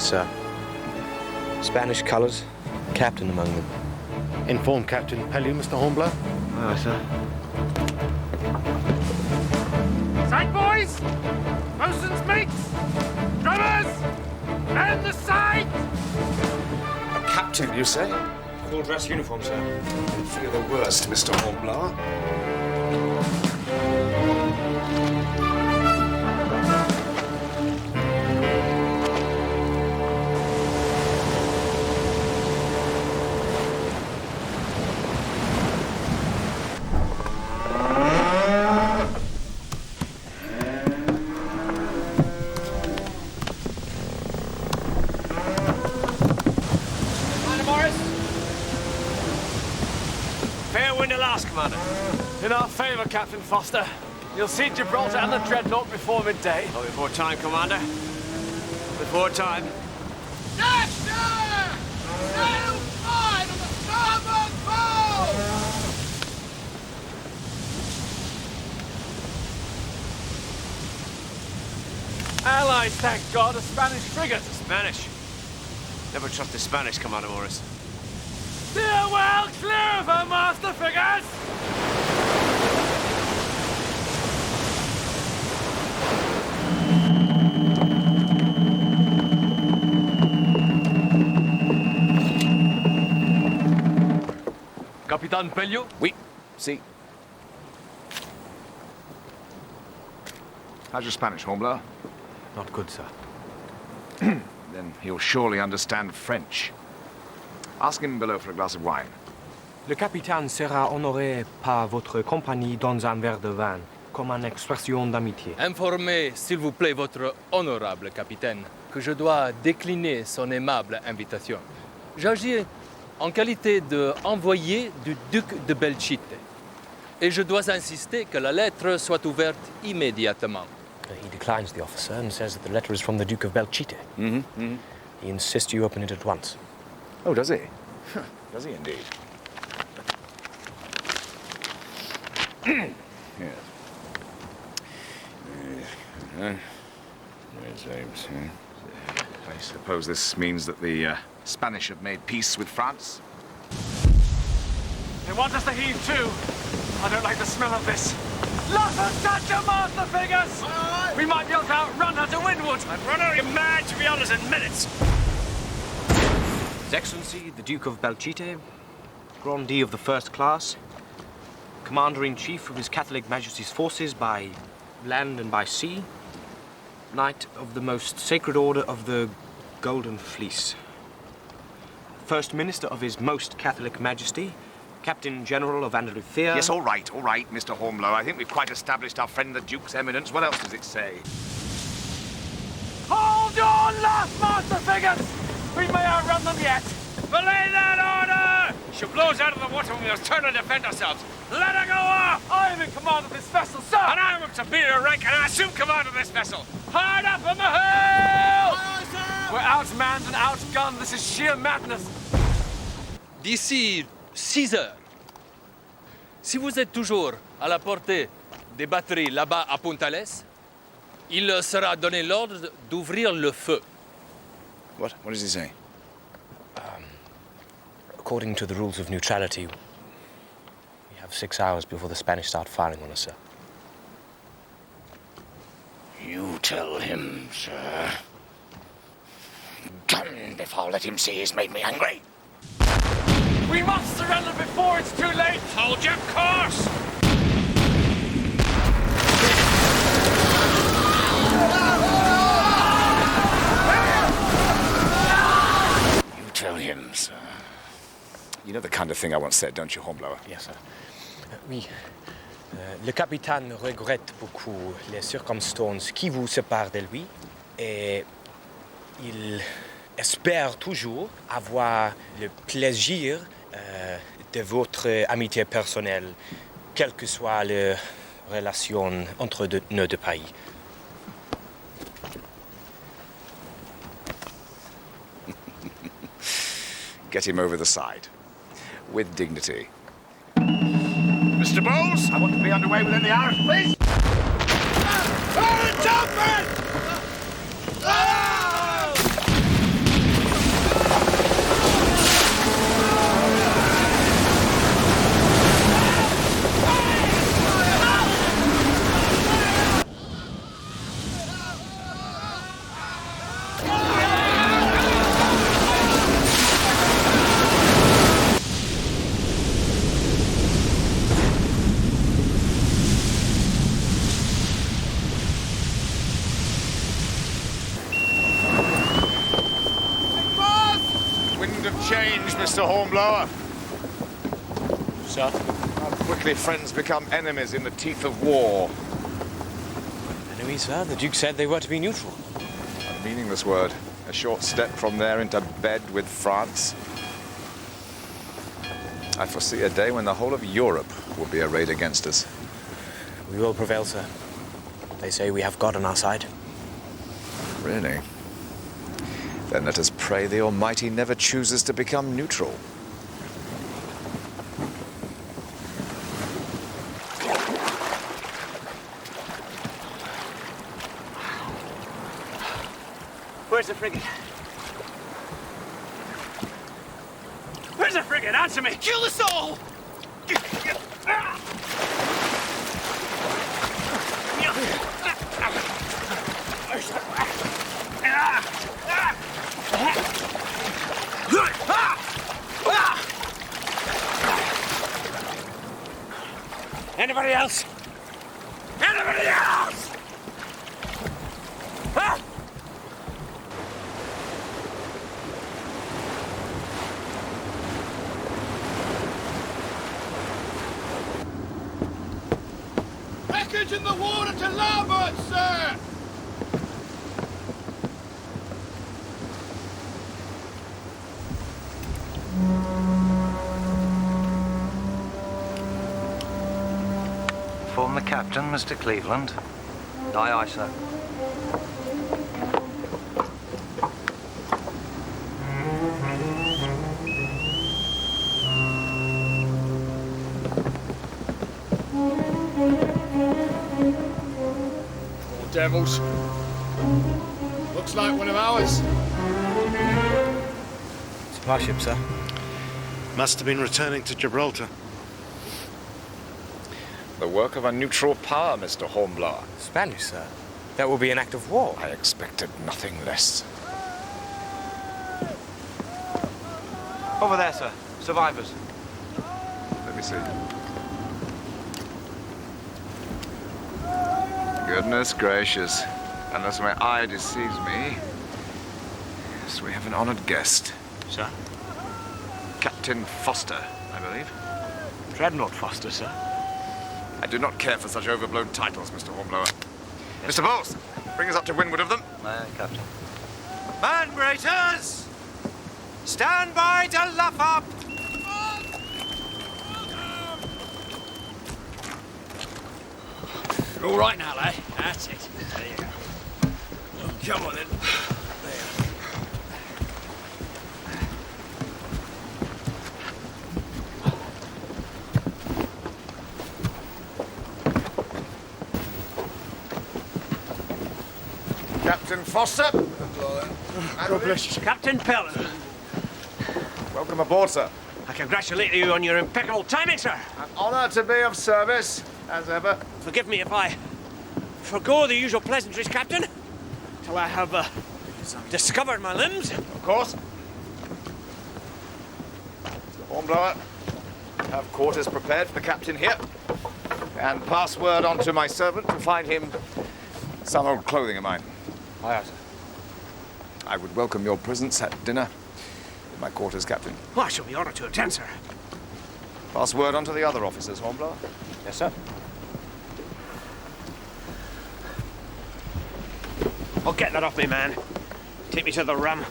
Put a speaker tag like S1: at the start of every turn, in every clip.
S1: sir. Spanish colours, captain among them.
S2: Inform Captain Pellew, Mr. Hornblower.
S1: Aye, sir.
S3: Sight, boys! Bosun's mates! Drummers! And the sight!
S4: A captain, you say?
S1: Full dress uniform, sir.
S4: I fear the worst, Mr. Hornblower.
S3: Commander. In our favour, Captain Foster. You'll see Gibraltar and the Dreadnought before midday.
S5: Oh, before time, Commander. Before time.
S3: Yes, sir! Sail fine on the starboard bow! Allies, thank God, a Spanish frigate.
S5: Spanish. Never trust the Spanish, Commander Morris.
S3: Steer well clear of her, Master Figures! Capitan Pellew?
S4: Oui, si.
S6: How's your Spanish, Hornblower?
S2: Not good, sir.
S6: Then he'll surely understand French. Ask him below for a glass of wine.
S1: Le capitaine sera honoré par votre compagnie dans un verre de vin, comme une expression d'amitié.
S7: Informez, s'il vous plaît, votre honorable capitaine, que je dois décliner son aimable invitation. J'agis en qualité d'envoyé du duc de Belchite. Et je dois insister que la lettre soit ouverte immédiatement.
S1: He declines the offer, sir, and says that the letter is from the Duke of Belchite. He insists you open it at once.
S6: Oh, does he? Does he indeed? Yes. I suppose this means that the Spanish have made peace with France?
S3: They want us to heave too. I don't like the smell of this. Lot of touch of Master Figures! We might be able to outrun her to windward.
S5: I'd run her in mad, to be honest, in minutes.
S1: His Excellency, the Duke of Belchite, Grandee of the First Class, Commander-in-Chief of His Catholic Majesty's forces by land and by sea, Knight of the Most Sacred Order of the Golden Fleece, First Minister of His Most Catholic Majesty, Captain General of Andalusia.
S6: Yes, all right, Mr. Hornblower. I think we've quite established our friend the Duke's eminence. What else does it say?
S3: Hold on, last Master Figures! We may outrun them yet.
S5: Belay that order! She'll blow us out of the water when we must turn and defend ourselves. Let her go off!
S3: I am in command of this vessel, sir!
S5: And I'm of superior rank, and I assume command of this vessel. Hard up on the hill!
S3: We're outmanned and outgunned. This is sheer madness.
S7: D'ici 6 heures, si vous êtes toujours à la portée des batteries là-bas à Puntales, il sera donné l'ordre d'ouvrir le feu.
S4: What does he say?
S1: According to the rules of neutrality, we have 6 hours before the Spanish start firing on us, sir.
S4: You tell him, sir. Damned if I'll let him see he's made me angry.
S3: We must surrender before it's too late.
S5: Hold your course!
S4: You tell him, sir. You know the kind of thing I once said, don't you, Hornblower?
S1: Yes, sir. Oui. Le capitaine regrette beaucoup les circonstances qui vous séparent de lui et il espère toujours avoir le plaisir de votre amitié personnelle, quelle que soit la relation entre nos deux pays.
S4: Get him over the side. With dignity. Mr. Bowles, I want to be underway within the hour, please.
S6: range, Mr. Hornblower.
S1: Sir?
S6: How quickly friends become enemies in the teeth of war.
S1: Enemies, sir? The Duke said they were to be neutral.
S6: A meaningless word. A short step from there into bed with France. I foresee a day when the whole of Europe will be arrayed against us.
S1: We will prevail, sir. They say we have God on our side.
S6: Really? Then let us pray the Almighty never chooses to become neutral.
S5: Where's the frigate? Where's the frigate? Answer me! Kill us all! Anybody else? Anybody else? Huh? Package in the water to larboard, sir!
S8: Inform the captain, Mr. Cleveland. Aye, aye, sir.
S5: Poor devils. Looks like one of ours.
S1: Supply ship, sir.
S2: Must have been returning to Gibraltar.
S6: The work of a neutral power, Mr. Hornblower.
S1: Spanish, sir. That will be an act of war.
S6: I expected nothing less.
S8: Over there, sir. Survivors.
S6: Let me see. Goodness gracious. Unless my eye deceives me. Yes, we have an honored guest.
S5: Sir?
S6: Captain Foster, I believe.
S5: Dreadnought Foster, sir.
S6: I do not care for such overblown titles, Mr. Hornblower. Mr. Bowles, bring us up to windward of them.
S8: Aye, captain.
S5: Man breakers! Stand by to luff up! You're all right now, lad. That's it. There you go. Come on, then.
S6: Captain Foster.
S5: God bless you. Captain Pelham.
S6: Welcome aboard, sir.
S5: I congratulate you on your impeccable timing, sir.
S6: An honor to be of service, as ever.
S5: Forgive me if I forgo the usual pleasantries, Captain, till I have discovered my limbs.
S6: Of course. Mr. Hornblower, have quarters prepared for the captain here. And pass word on to my servant to find him some old clothing of mine.
S5: Aye, sir.
S6: I would welcome your presence at dinner in my quarters, Captain.
S5: Oh, I shall be honoured to attend, sir.
S6: Pass word on to the other officers, Hornblower.
S5: Yes, sir. Oh, get that off me, man. Take me to the rum.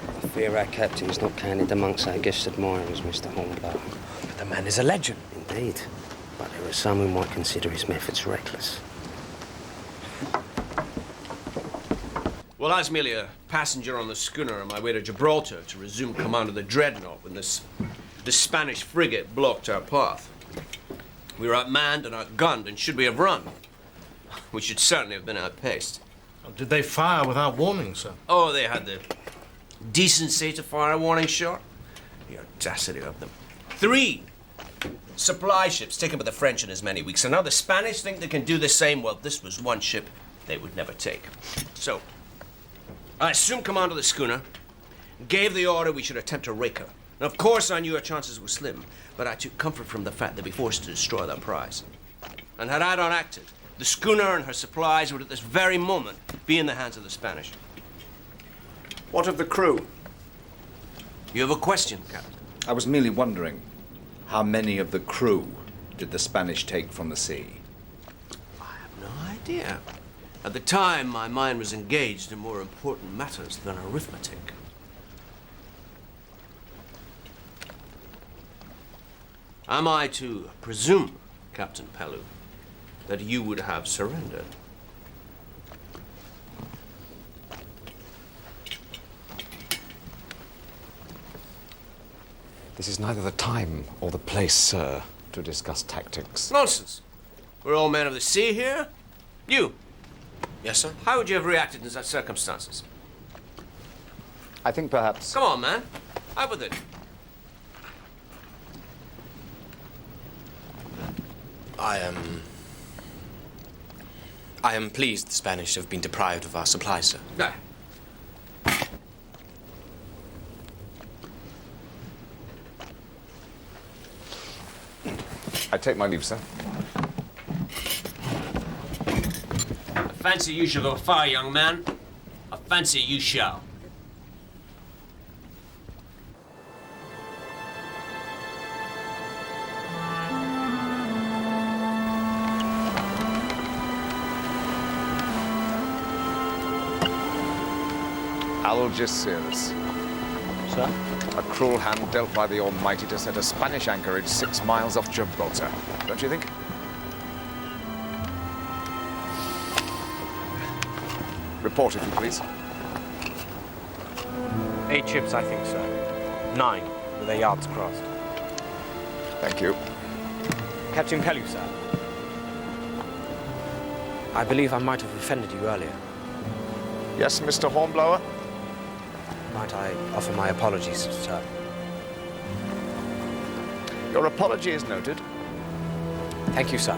S9: I fear our captain is not counted amongst our guest admirers, Mr. Hornblower.
S1: But the man is a legend.
S9: Indeed. But there are some who might consider his methods reckless.
S10: Well, I was merely a passenger on the schooner on my way to Gibraltar to resume command of the Dreadnought when this Spanish frigate blocked our path. We were outmanned and outgunned, and should we have run, we should certainly have been outpaced.
S2: Did they fire without warning, sir?
S10: Oh, they had the decency to fire a warning shot. The audacity of them. 3 supply ships taken by the French in as many weeks, and now the Spanish think they can do the same. Well, this was one ship they would never take. So, I assumed command of the schooner, gave the order we should attempt to rake her. And of course, I knew our chances were slim, but I took comfort from the fact they'd be forced to destroy their prize. And had I not acted, the schooner and her supplies would at this very moment be in the hands of the Spanish.
S6: What of the crew?
S10: You have a question, Captain?
S6: I was merely wondering, how many of the crew did the Spanish take from the sea?
S10: I have no idea. At the time, my mind was engaged in more important matters than arithmetic. Am I to presume, Captain Pellew, that you would have surrendered?
S4: This is neither the time or the place, sir, to discuss tactics.
S10: Nonsense. We're all men of the sea here. You,
S1: Yes, sir?
S10: how would you have reacted in such circumstances?
S4: I think perhaps...
S10: Come on, man. Out with it.
S1: I am pleased the Spanish have been deprived of our supplies, sir.
S10: There.
S4: I take my leave, sir.
S10: I fancy you shall go far, young man. I fancy you shall.
S4: Algeciras.
S5: Sir?
S4: A cruel hand dealt by the Almighty to set a Spanish anchorage 6 miles off Gibraltar. Don't you think? Report, if you please.
S5: 8 ships, I think, sir. 9, with their yards crossed.
S4: Thank you.
S5: Captain Pellew, sir. I believe I might have offended you earlier.
S4: Yes, Mr. Hornblower?
S5: Might I offer my apologies, sir?
S4: Your apology is noted.
S5: Thank you, sir.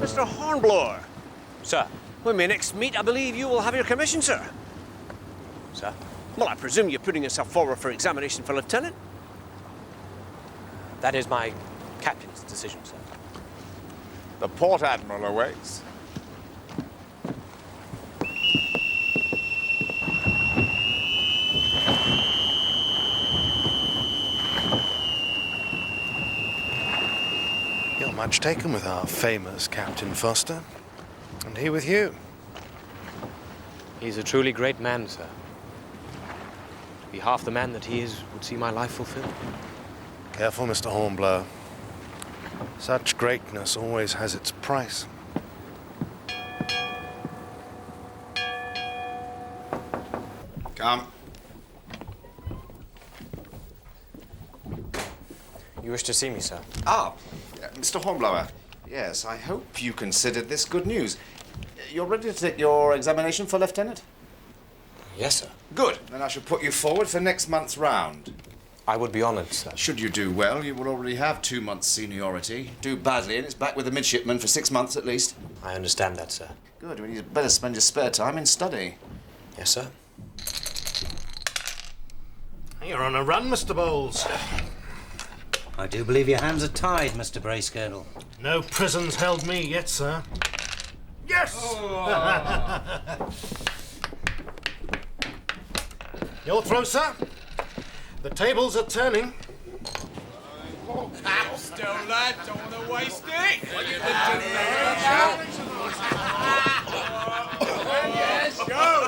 S10: Mr. Hornblower.
S5: Sir?
S10: When we next meet, I believe you will have your commission, sir.
S5: Sir?
S10: Well, I presume you're putting yourself forward for examination for lieutenant?
S5: That is my captain's decision, sir.
S4: The Port Admiral awaits.
S2: You're much taken with our famous Captain Foster. And he with you.
S5: He's a truly great man, sir. To be half the man that he is would see my life fulfilled.
S2: Careful, Mr. Hornblower. Such greatness always has its price.
S6: Come.
S5: You wish to see me, sir?
S6: Ah, Mr. Hornblower. Yes, I hope you considered this good news. You're ready to take your examination for lieutenant?
S5: Yes, sir.
S6: Good. Then I shall put you forward for next month's round.
S5: I would be honored, sir.
S6: Should you do well, you will already have 2 months' seniority. Do badly, and it's back with the midshipmen for 6 months at least.
S5: I understand that, sir.
S6: Good. Well, you'd better spend your spare time in study.
S5: Yes, sir.
S2: You're on a run, Mr. Bowles.
S11: I do believe your hands are tied, Mr. Bracegirdle.
S2: No prison's held me yet, sir. Yes! Your throw, sir. The tables are turning.
S3: Still, lad, don't want to waste it. Yes, go.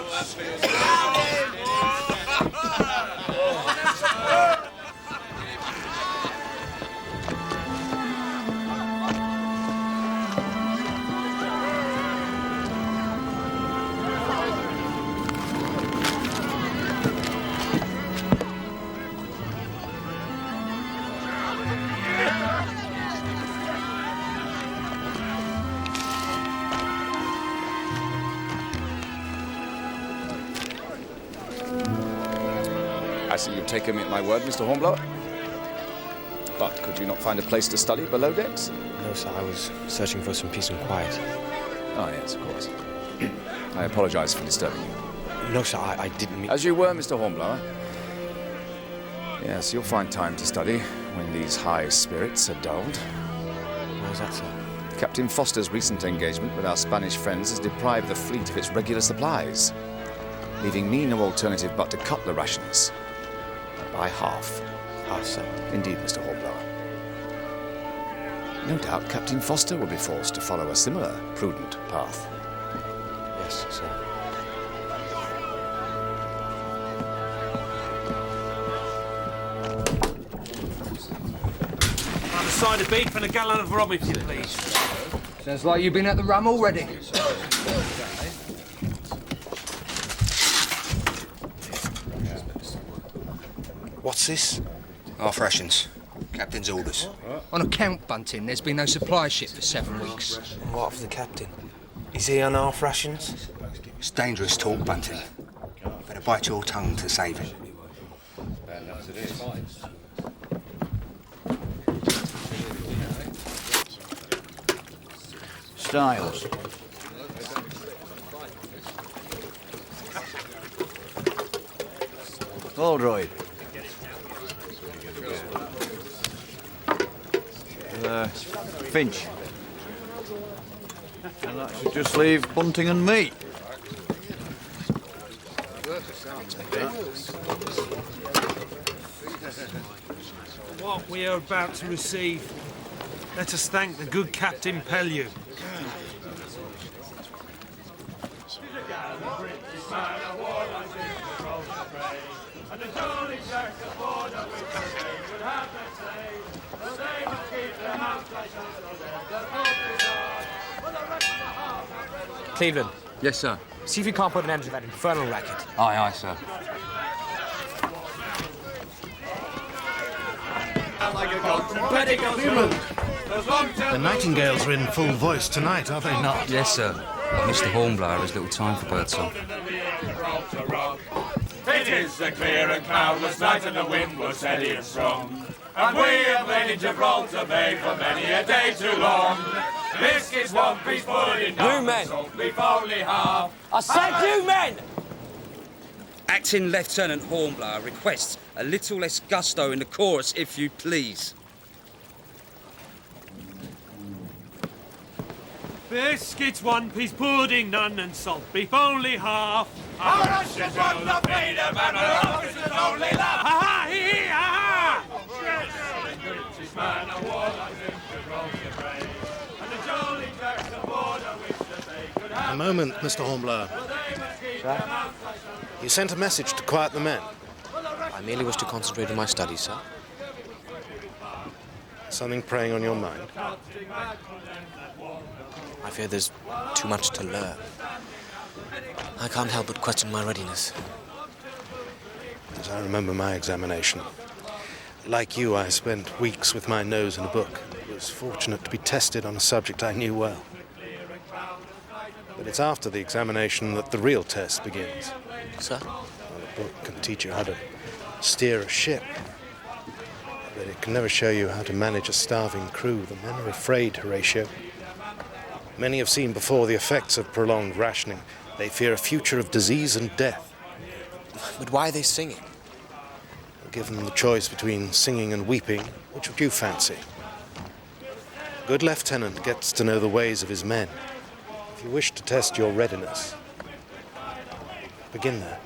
S4: I see you've taken me at my word, Mr. Hornblower. But could you not find a place to study below decks?
S5: No, sir. I was searching for some peace and quiet.
S4: Oh, yes, of course. I apologize for disturbing you.
S5: No, sir. I didn't mean...
S4: As you were, Mr. Hornblower. Yes, you'll find time to study when these high spirits are dulled.
S5: Why is that, sir?
S4: Captain Foster's recent engagement with our Spanish friends has deprived the fleet of its regular supplies, leaving me no alternative but to cut the rations. By half.
S5: Half, sir.
S4: Indeed, Mr. Hornblower. No doubt Captain Foster will be forced to follow a similar prudent path.
S5: Yes, sir.
S12: A side of beef and a gallon of rum, if you please.
S13: Sounds like you've been at the rum already.
S2: What's this?
S13: Half rations. Captain's orders. On account, Bunting, there's been no supply ship for 7 weeks.
S2: What of the captain? Is he on half rations?
S13: It's dangerous talk, Bunting. You better bite your tongue to save him.
S11: Styles. Oldroyd. Finch. And that should just leave Bunting and me.
S12: What we are about to receive, let us thank the good Captain Pellew.
S5: Cleveland.
S11: Yes, sir.
S5: See if you can't put an end to that infernal racket.
S11: Aye, aye, sir.
S2: The Nightingales are in full voice tonight, are they not?
S11: Yes, sir. But Mr. Hornblower has little time for birdsong.
S3: It is a clear and cloudless night, and the wind was steady and strong. And we have lain in Gibraltar Bay for many a day too long. Biscuits, one piece pudding,
S5: You men!
S3: salt beef only half.
S5: I said you men!
S13: Acting Lieutenant Hornblower requests a little less gusto in the chorus, if you please.
S12: Biscuits, one piece pudding, none, and salt beef only half.
S3: Our Russians want the freedom, and our officers only laugh.
S12: Ha-ha! Hee-hee! Ha-ha!
S3: British man of war lies in Gibraltar Bay, and the Jolly Jacks aboard a wish that they could have.
S2: A moment, Mr. Hornblower. You sent a message to quiet the men.
S5: I merely wish to concentrate on my studies, sir.
S2: Something preying on your mind?
S5: I fear there's too much to learn. I can't help but question my readiness.
S2: As I remember my examination. Like you, I spent weeks with my nose in a book. I was fortunate to be tested on a subject I knew well. But it's after the examination that the real test begins.
S5: Sir?
S2: Well, a book can teach you how to steer a ship. But it can never show you how to manage a starving crew. The men are afraid, Horatio. Many have seen before the effects of prolonged rationing. They fear a future of disease and death.
S5: But why are they singing?
S2: Given the choice between singing and weeping, which would you fancy? A good lieutenant gets to know the ways of his men. If you wish to test your readiness, begin there.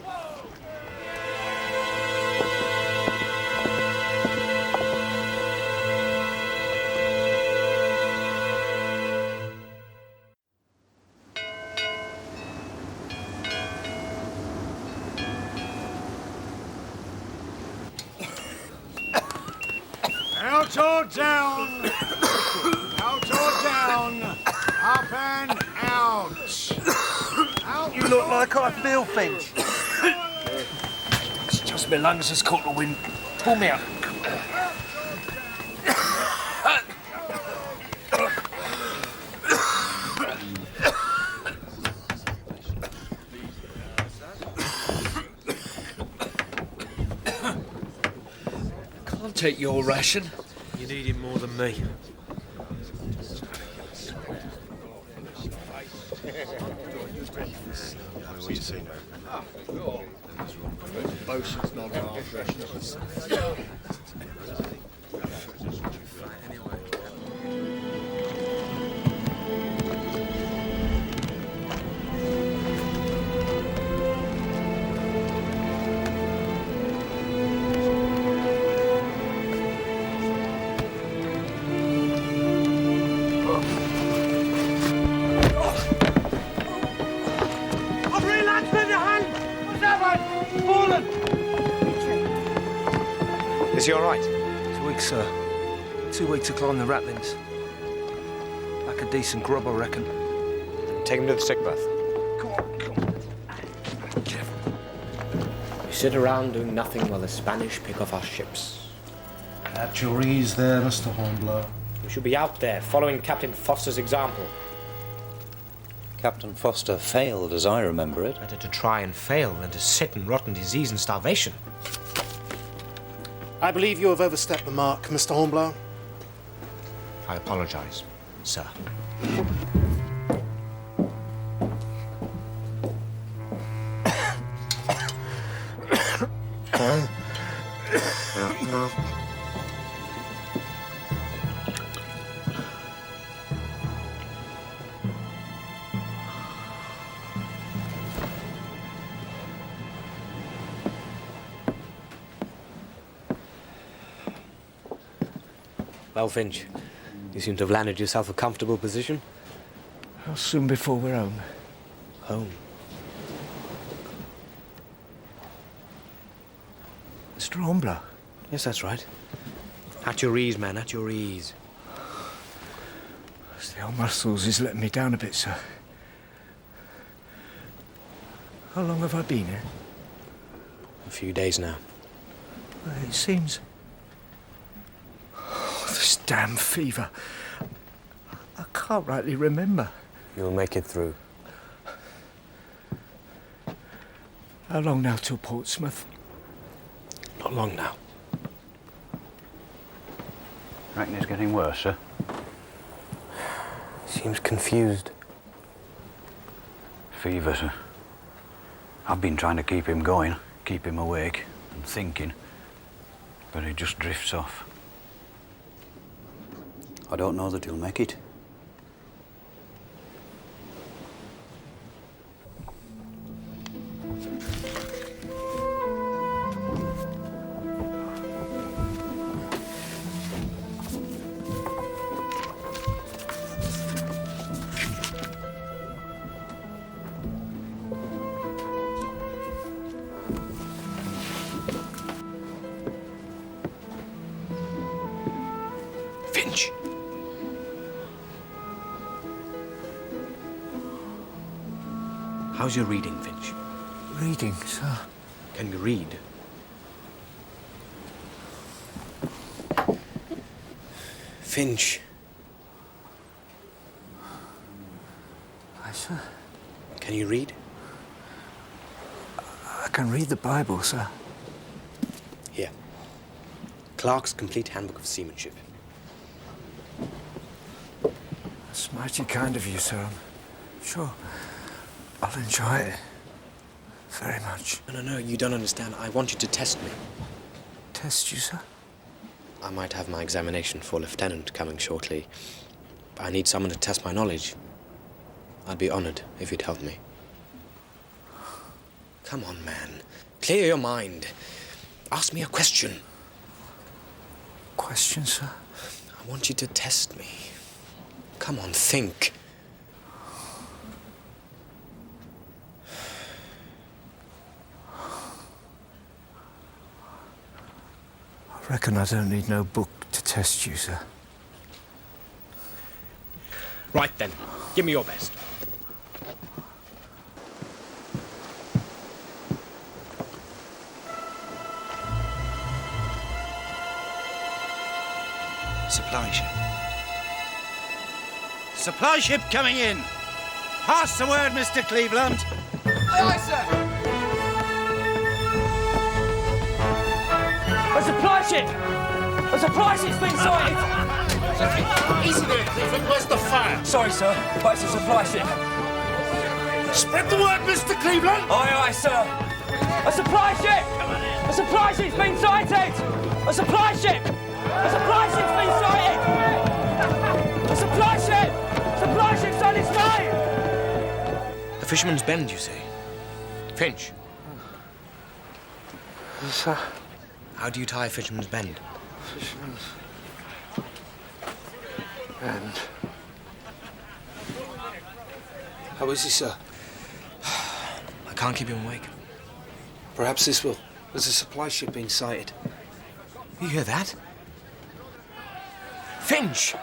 S3: Out or down! Out or down! Up and out! Out!
S11: You look like I feel, Finch.
S12: It's just my lungs has caught the wind. Pull me up.
S7: Can't take your ration.
S12: You need him more than me.
S2: What do you say now?
S6: Is he all right?
S12: 2 weeks, sir. 2 weeks to climb the ratlins. Like a decent grub, I reckon.
S6: Take him to the sick berth.
S1: We sit around doing nothing while the Spanish pick off our ships.
S2: At your ease there, Mr. Hornblower.
S1: We should be out there, following Captain Foster's example.
S11: Captain Foster failed, as I remember it.
S1: Better to try and fail than to sit in rotten disease and starvation.
S2: I believe you have overstepped the mark, Mr. Hornblower.
S1: I apologize, sir. Well, Finch, you seem to have landed yourself a comfortable position.
S12: How soon before we're home?
S1: Home?
S12: Mr. Hornblower?
S1: Yes, that's right. At your ease, man, at your ease.
S12: It's the old muscles is letting me down a bit, sir. How long have I been here?
S1: A few days now.
S12: Well, it seems... This damn fever. I can't rightly remember.
S1: You'll make it through.
S12: How long now till Portsmouth?
S1: Not long now.
S11: Reckon it's getting worse, sir?
S1: Seems confused.
S11: Fever, sir. I've been trying to keep him going, keep him awake and thinking, but he just drifts off. I don't know that he'll make it.
S1: Finch! How's your reading, Finch?
S12: Reading, sir?
S1: Can you read? Finch.
S12: Aye, sir.
S1: Can you read?
S12: I can read the Bible, sir.
S1: Here. Clark's Complete Handbook of Seamanship.
S12: That's mighty kind of you, sir. I'm sure I'll enjoy it. Very much.
S1: No, you don't understand. I want you to test me.
S12: Test you, sir?
S1: I might have my examination for lieutenant coming shortly. But I need someone to test my knowledge. I'd be honored if you'd help me. Come on, man. Clear your mind. Ask me a question.
S12: Question, sir?
S1: I want you to test me. Come on, think.
S12: I reckon I don't need no book to test you, sir.
S1: Right then. Give me your best.
S13: Supply ship. Supply ship coming in. Pass the word, Mr. Cleveland.
S3: Aye, aye, sir.
S14: A supply ship! A supply ship's been sighted!
S2: Easy there, Cleveland. Where's the fire?
S14: Sorry, sir, but it's a supply ship.
S2: Spread the word, Mr. Cleveland!
S14: Aye, sir. A supply ship! A supply ship's been sighted! A supply ship! A supply ship's been sighted! A supply ship! Supply ship's on its way!
S1: The Fisherman's Bend, you say? Finch.
S12: Sir?
S1: How do you tie Fisherman's Bend?
S12: Fisherman's Bend. How is he, sir?
S1: I can't keep him awake.
S12: Perhaps this will. There's a supply ship being sighted.
S1: You hear that? Finch!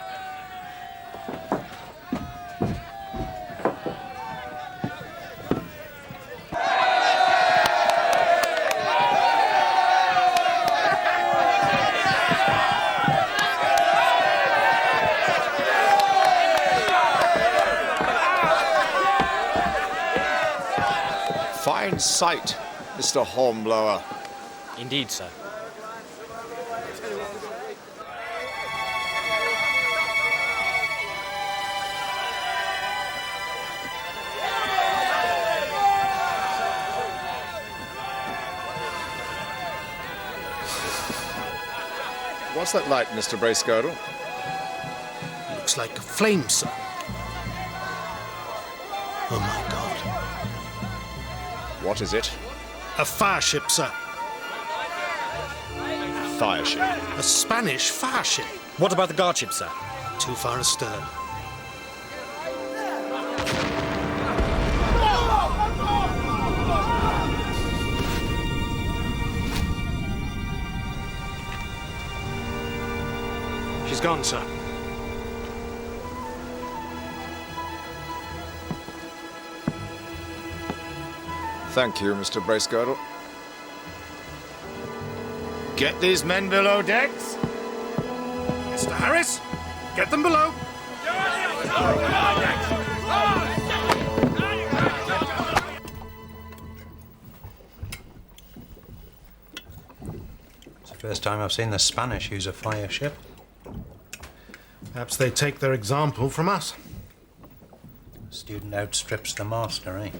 S6: Fine sight, Mr. Hornblower.
S5: Indeed, sir.
S6: What's that light, Mr. Bracegirdle?
S2: Looks like a flame, sir. Oh, my God.
S6: What is it?
S2: A fire ship, sir.
S6: Fire ship.
S2: A Spanish fire ship.
S1: What about the guard ship, sir?
S2: Too far astern. She's gone, sir.
S6: Thank you, Mr. Bracegirdle. Get these men below decks.
S2: Mr. Harris, get them below.
S15: It's the first time I've seen the Spanish use a fire ship.
S2: Perhaps they take their example from us.
S15: Student outstrips the master, eh?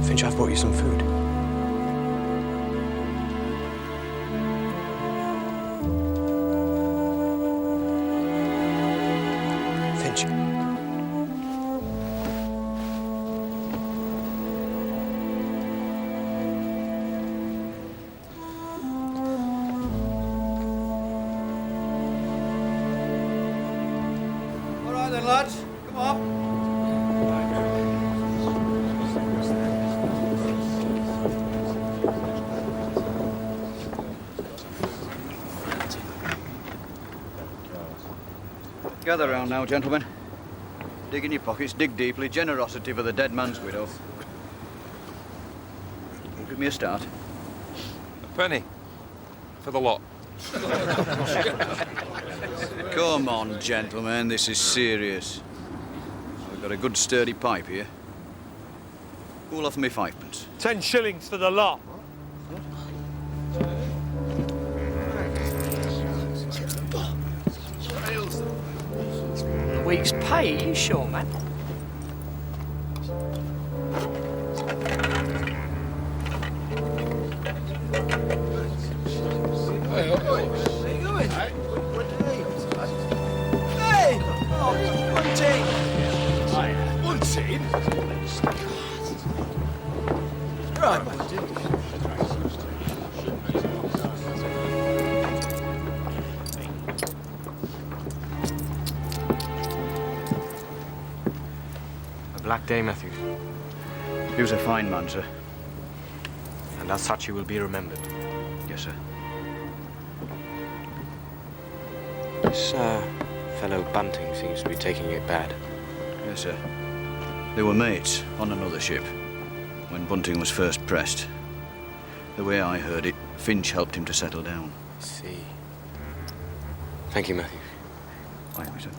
S1: Finch, I've brought you some food. Finch.
S13: All right then, lads. Come on. Gather round now, gentlemen. Dig in your pockets, dig deeply. Generosity for the dead man's widow. Give me a start.
S16: A penny. For the lot.
S13: Come on, gentlemen, this is serious. We've got a good sturdy pipe here. Who'll offer me 5p?
S16: 10 shillings for the lot.
S14: A week's pay, are you sure, man?
S3: Hey! Oh, one team! One team? Right, mate.
S5: A black day, Matthews.
S13: He was a fine man, sir.
S5: And as such, he will be remembered.
S13: Yes, sir.
S5: This fellow Bunting seems to be taking it bad.
S13: Yes, sir. They were mates on another ship when Bunting was first pressed. The way I heard it, Finch helped him to settle down.
S5: I see. Thank you, Matthew.
S13: Thank you, sir.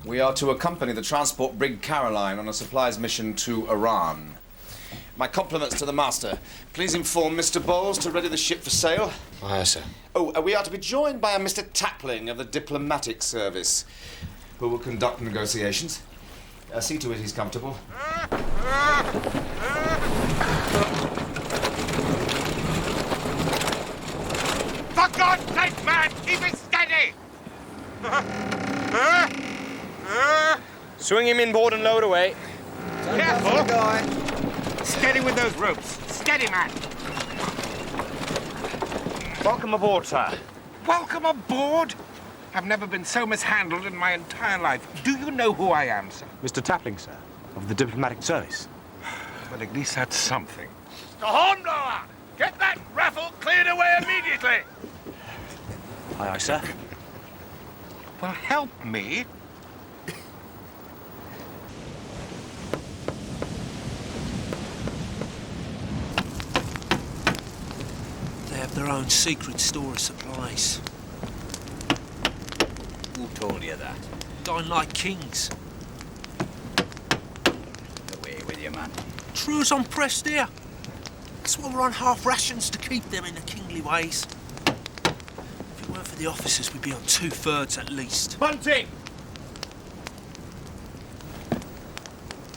S6: We are to accompany the transport brig Caroline on a supplies mission to Iran. My compliments to the master. Please inform Mr. Bowles to ready the ship for sail.
S5: Aye, sir.
S6: Oh, we are to be joined by a Mr. Tapling of the Diplomatic Service, who will conduct negotiations. See to it he's comfortable.
S3: For God's sake, man, keep it steady!
S1: Swing him inboard and load away.
S3: Careful! Steady with those ropes. Steady, man. Welcome aboard, sir. Welcome aboard? I've never been so mishandled in my entire life. Do you know who I am, sir?
S8: Mr. Tapling, sir, of the Diplomatic Service.
S3: Well, at least that's something.
S17: Mr. Hornblower! Get that raffle cleared away immediately!
S8: Aye, aye, sir.
S3: Well, help me.
S18: They have their own secret store of supplies.
S10: Who told you that?
S18: Dine like kings.
S13: Away with you, man.
S18: True as I'm pressed here. That's why we're on half rations, to keep them in the kingly ways. If it weren't for the officers, we'd be on 2/3 at least.
S17: Bunting!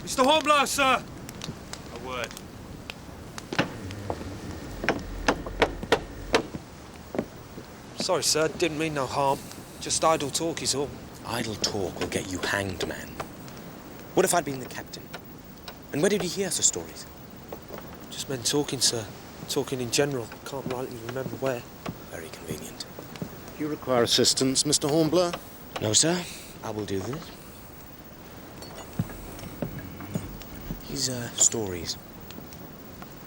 S17: Mr. Hornblower, sir! A word.
S12: Sorry, sir. Didn't mean no harm. Just idle talk is all.
S1: Idle talk will get you hanged, man. What if I'd been the captain? And where did you hear such stories?
S12: Just men talking, sir. Talking in general. Can't rightly remember where.
S1: Very convenient.
S2: Do you require assistance, Mr. Hornblower?
S1: No, sir. I will do this. These, stories.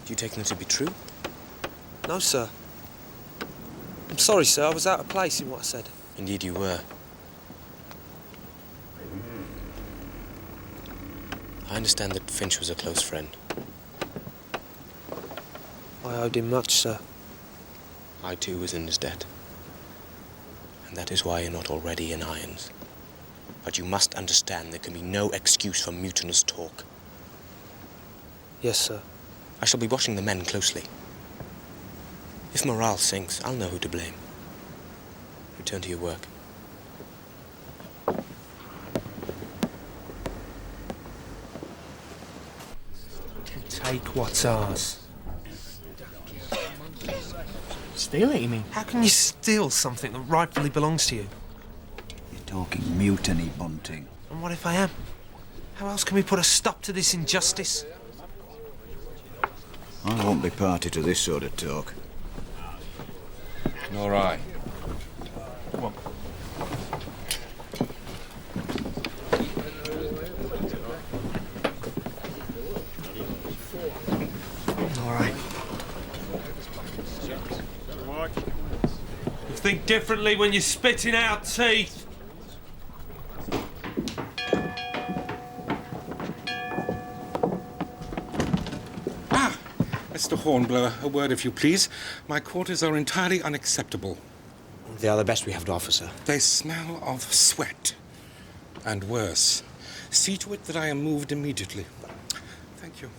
S1: Do you take them to be true?
S12: No, sir. I'm sorry, sir. I was out of place in what I said.
S1: Indeed you were. I understand that Finch was a close friend.
S12: I owed him much, sir.
S1: I too was in his debt. And that is why you're not already in irons. But you must understand there can be no excuse for mutinous talk.
S12: Yes, sir.
S1: I shall be watching the men closely. If morale sinks, I'll know who to blame. Return to your work.
S18: Take what's ours.
S12: Steal it, you mean? How can you steal something that rightfully belongs to you?
S11: You're talking mutiny, Bunting.
S12: And what if I am? How else can we put a stop to this injustice?
S13: I won't be party to this sort of talk.
S16: All right.
S12: Come on. All right.
S17: You think differently when you're spitting out teeth.
S19: Mr. Hornblower, a word if you please. My quarters are entirely unacceptable.
S1: They are the best we have to offer, sir.
S19: They smell of sweat. And worse. See to it that I am moved immediately. Thank you.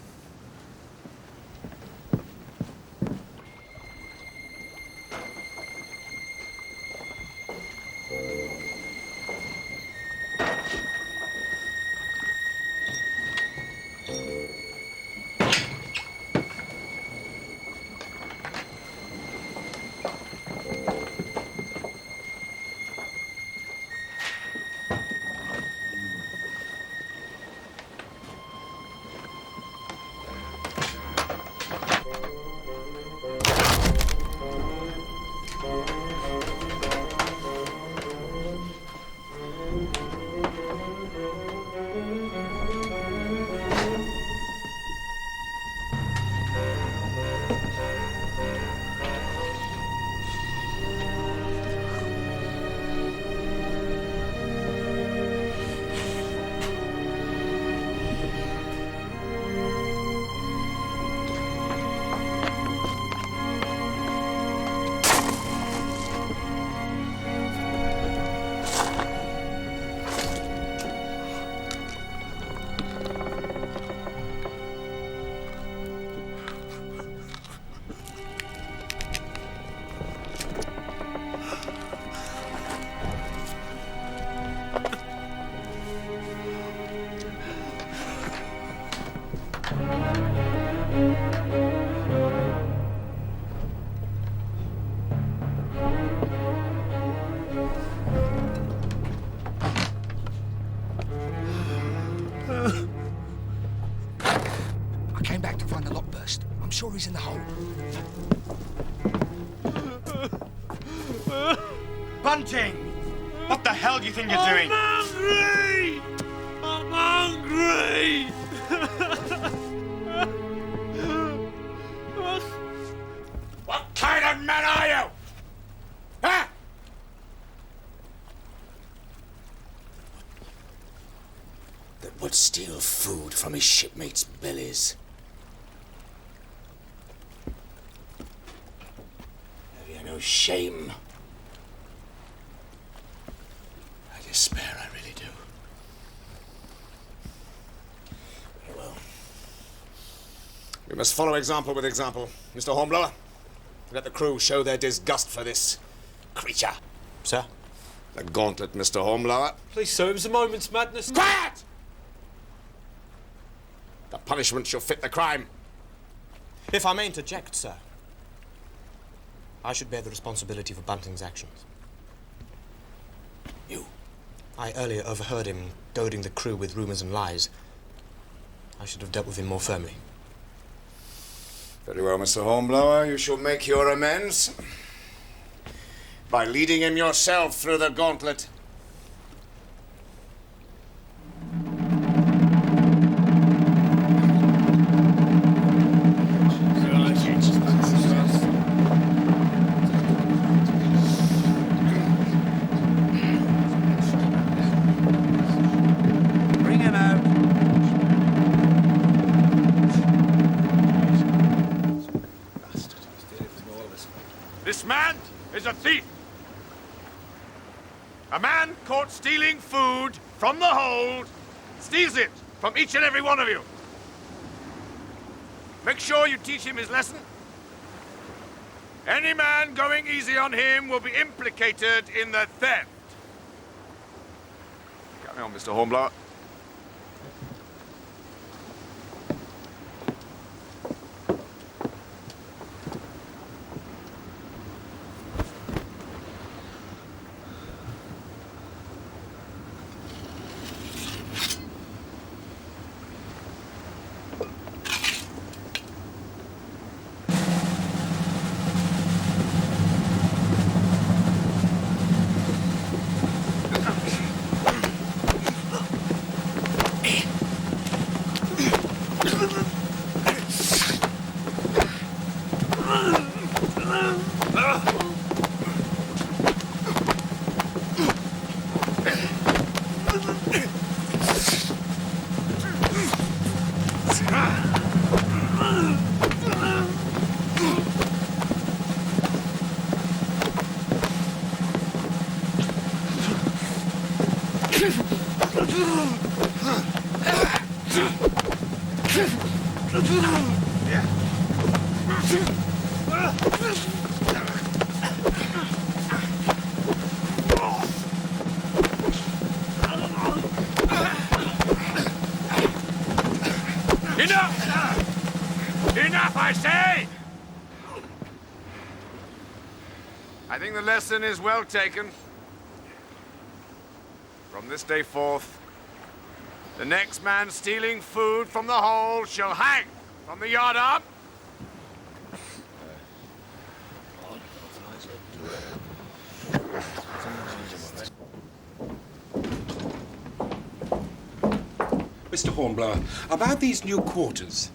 S18: sure he's in the hole.
S17: Bunting! What the hell do you think you're doing?
S3: hungry! I'm hungry!
S17: What kind of man are you? Huh?
S10: That would steal food from his shipmates' bellies. Have you no shame? I despair, I really do. Very well. We must follow example with example. Mr. Hornblower, let the crew show their disgust for this creature.
S8: Sir?
S10: The gauntlet, Mr. Hornblower.
S8: Please, sir, it was a moment's madness.
S10: Quiet! The punishment shall fit the crime.
S8: If I may interject, sir, I should bear the responsibility for Bunting's actions.
S10: You?
S8: I earlier overheard him goading the crew with rumours and lies. I should have dealt with him more firmly.
S10: Very well, Mr. Hornblower. You shall make your amends by leading him yourself through the gauntlet.
S17: Bring him out. This man is a thief. A man caught stealing food from the hold steals it from each and every one of you. Make sure you teach him his lesson. Any man going easy on him will be implicated in the theft. Carry on, Mr. Hornblower. Enough! Enough, I say! I think the lesson is well taken. From this day forth, the next man stealing food from the hold shall hang from the yard arm.
S19: Mr. Hornblower, about these new quarters.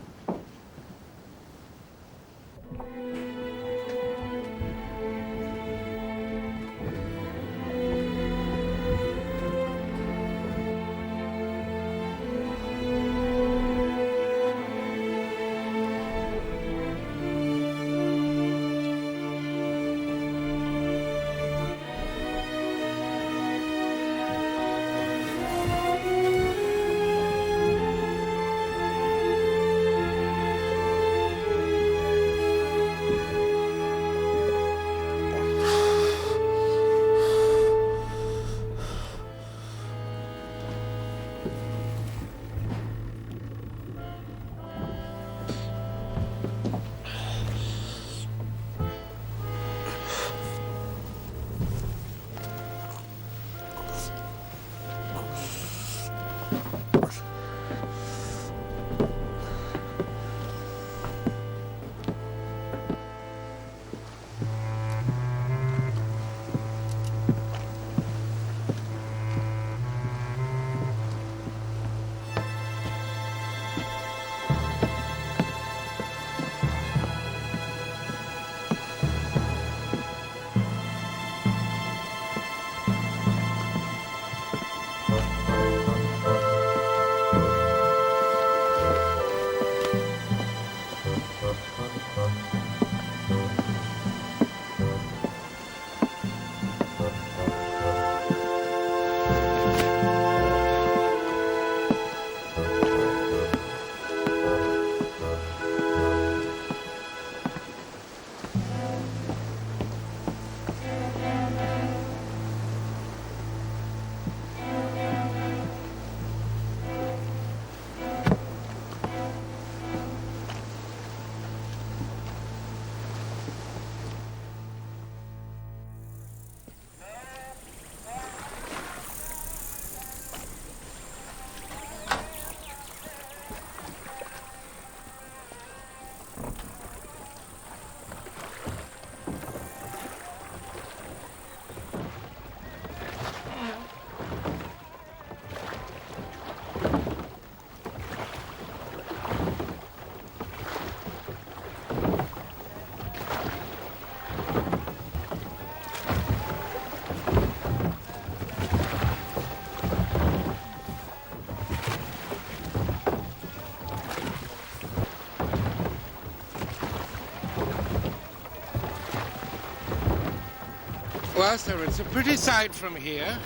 S19: Well, sir, it's a pretty sight from here.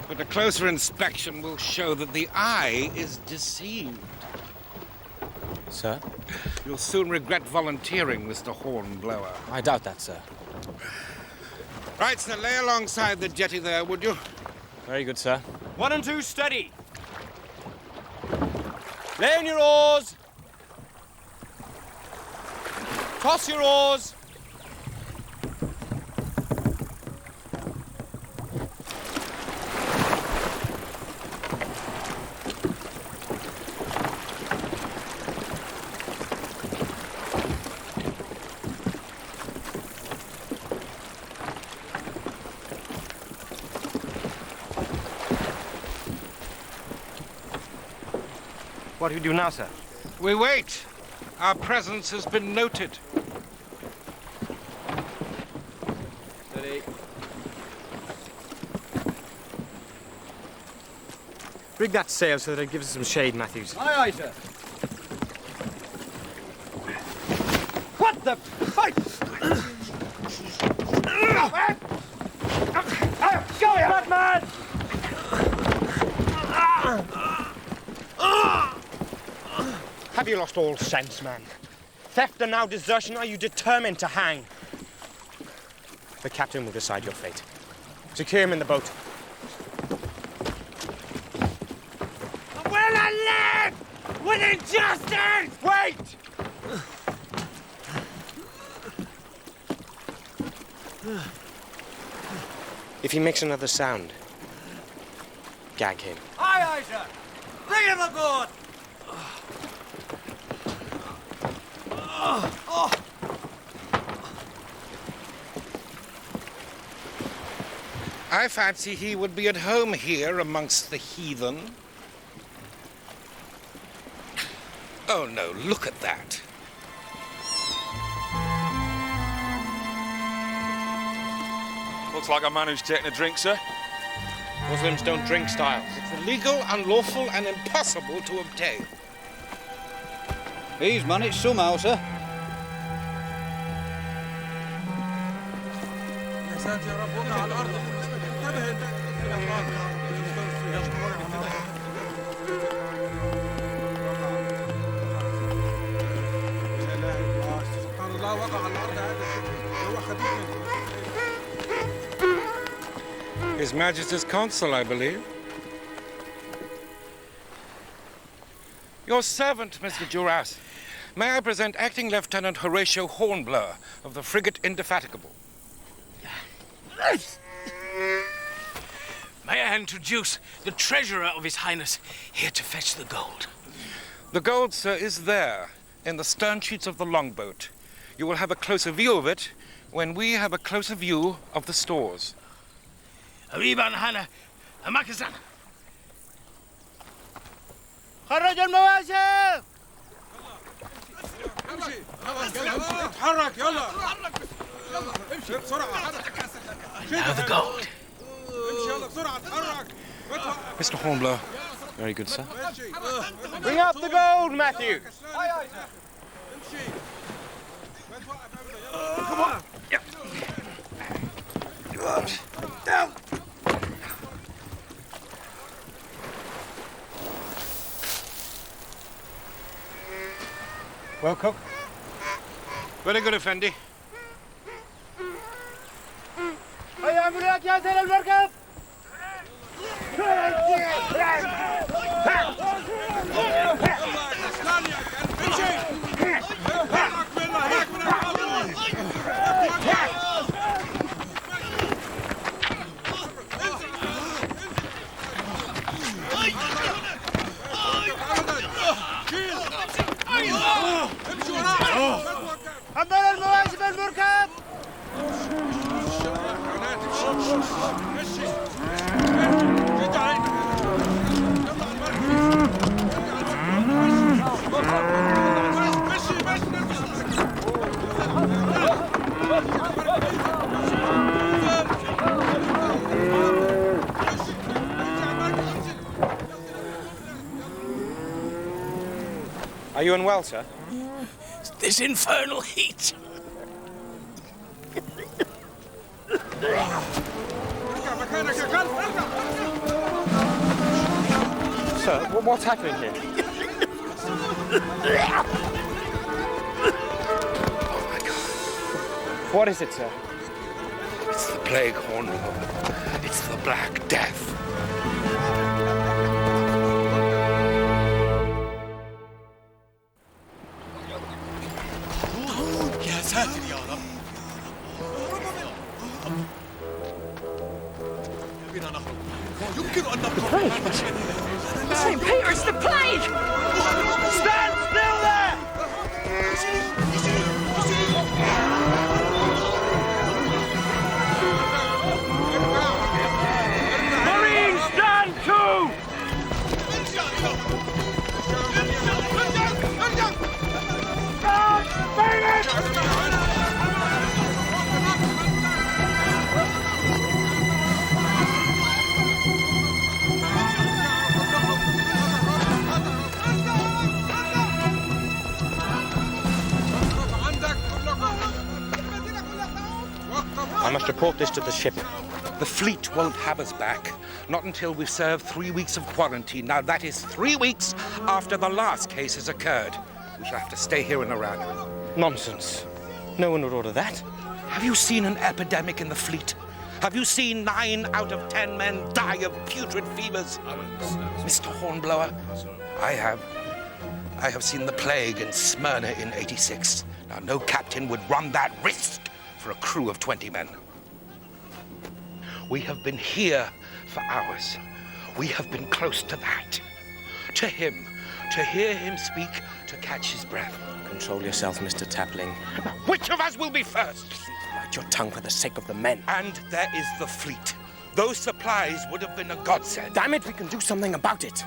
S19: But a closer inspection will show that the eye is deceived.
S1: Sir?
S19: You'll soon regret volunteering, Mr. Hornblower.
S1: I doubt that, sir.
S19: Right, sir, lay alongside the jetty there, would you?
S1: Very good, sir.
S14: 1 and 2, steady. Lay on your oars. Toss your oars.
S8: What do we do now, sir?
S19: We wait. Our presence has been noted.
S14: Steady.
S8: Rig that sail so that it gives us some shade, Matthews.
S14: Aye, aye, sir. What the fight? Go here, Batman!
S8: Have you lost all sense, man? Theft and now desertion, are you determined to hang? The captain will decide your fate. Secure him in the boat.
S3: Will I live with injustice?
S8: Wait! If he makes another sound, gag him.
S14: Aye, aye, sir. Bring him aboard.
S19: I fancy he would be at home here amongst the heathen. Oh, no, look at that.
S16: Looks like a man who's taking a drink, sir.
S8: Muslims don't drink, Styles.
S19: It's illegal, unlawful, and impossible to obtain.
S13: He's managed somehow, sir.
S19: His Majesty's Consul, I believe. Your servant, Mr. Duras. May I present Acting Lieutenant Horatio Hornblower of the frigate Indefatigable.
S18: May I introduce the treasurer of His Highness here to fetch the gold?
S19: The gold, sir, is there, in the stern sheets of the longboat. You will have a closer view of it when we have a closer view of the stores.
S18: Arriba, Hana. Amakazan.
S14: خرج المواشي.
S19: اتحرك يلا.
S14: امشي بسرعة. Now the gold.
S19: Mr. Hornblower.
S1: Very good, sir.
S8: Bring out the gold, Matthew.
S14: Come on. Down.
S8: Well, Cook?
S19: Very good, Effendi.
S14: هيا أمريك يا سيد المركب. حضر المواجب المركب.
S8: Are you unwell, sir?
S18: This infernal heat.
S8: Sir, what's happening here?
S19: Oh my God.
S8: What is it, sir?
S19: It's the plague, Hornblower. It's the Black Death.
S18: يا ساتر يا رب. بنا نهرب. لا يمكن أن نبقى.
S14: St. Peter, it's the plague!
S18: Stand still there!
S14: Marines, stand to!
S8: I must report this to the ship.
S19: The fleet won't have us back, not until we've served 3 weeks of quarantine. Now, that is 3 weeks after the last case has occurred. We shall have to stay here in Iran.
S8: Nonsense. No one would order that.
S19: Have you seen an epidemic in the fleet? Have you seen 9 out of 10 men die of putrid fevers? Mr. Hornblower, I have. I have seen the plague in Smyrna in '86. Now, no captain would run that risk for a crew of 20 men. We have been here for hours. We have been close to that. To him, to hear him speak, to catch his breath.
S8: Control yourself, Mr. Tapling.
S19: Which of us will be first?
S8: Bite your tongue for the sake of the men.
S19: And there is the fleet. Those supplies would have been a godsend.
S8: Damn it, we can do something about it.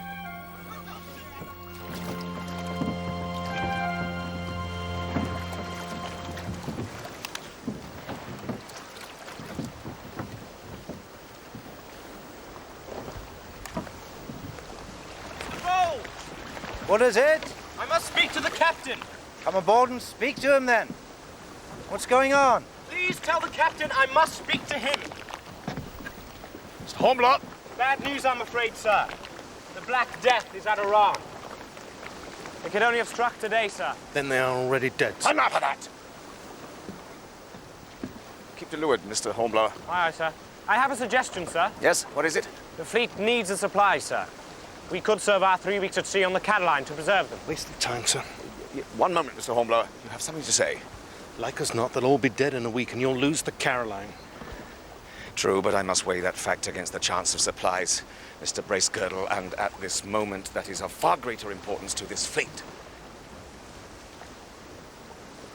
S20: What is it?
S14: I must speak to the captain.
S20: Come aboard and speak to him then. What's going on?
S14: Please tell the captain I must speak to him.
S17: Mr. Hornblower.
S8: Bad news, I'm afraid, sir. The Black Death is at Iran. It could only have struck today, sir.
S2: Then they are already dead.
S6: Enough of that! Keep to leeward, Mr. Hornblower.
S8: Aye, aye, sir. I have a suggestion, sir.
S6: Yes, what is it?
S8: The fleet needs a supply, sir. We could serve our 3 weeks at sea on the Caroline to preserve them.
S2: Waste of time, sir.
S6: One moment, Mr. Hornblower. You have something to say.
S2: Like as not, they'll all be dead in a week and you'll lose the Caroline.
S6: True, but I must weigh that fact against the chance of supplies, Mr. Bracegirdle, and at this moment that is of far greater importance to this fleet.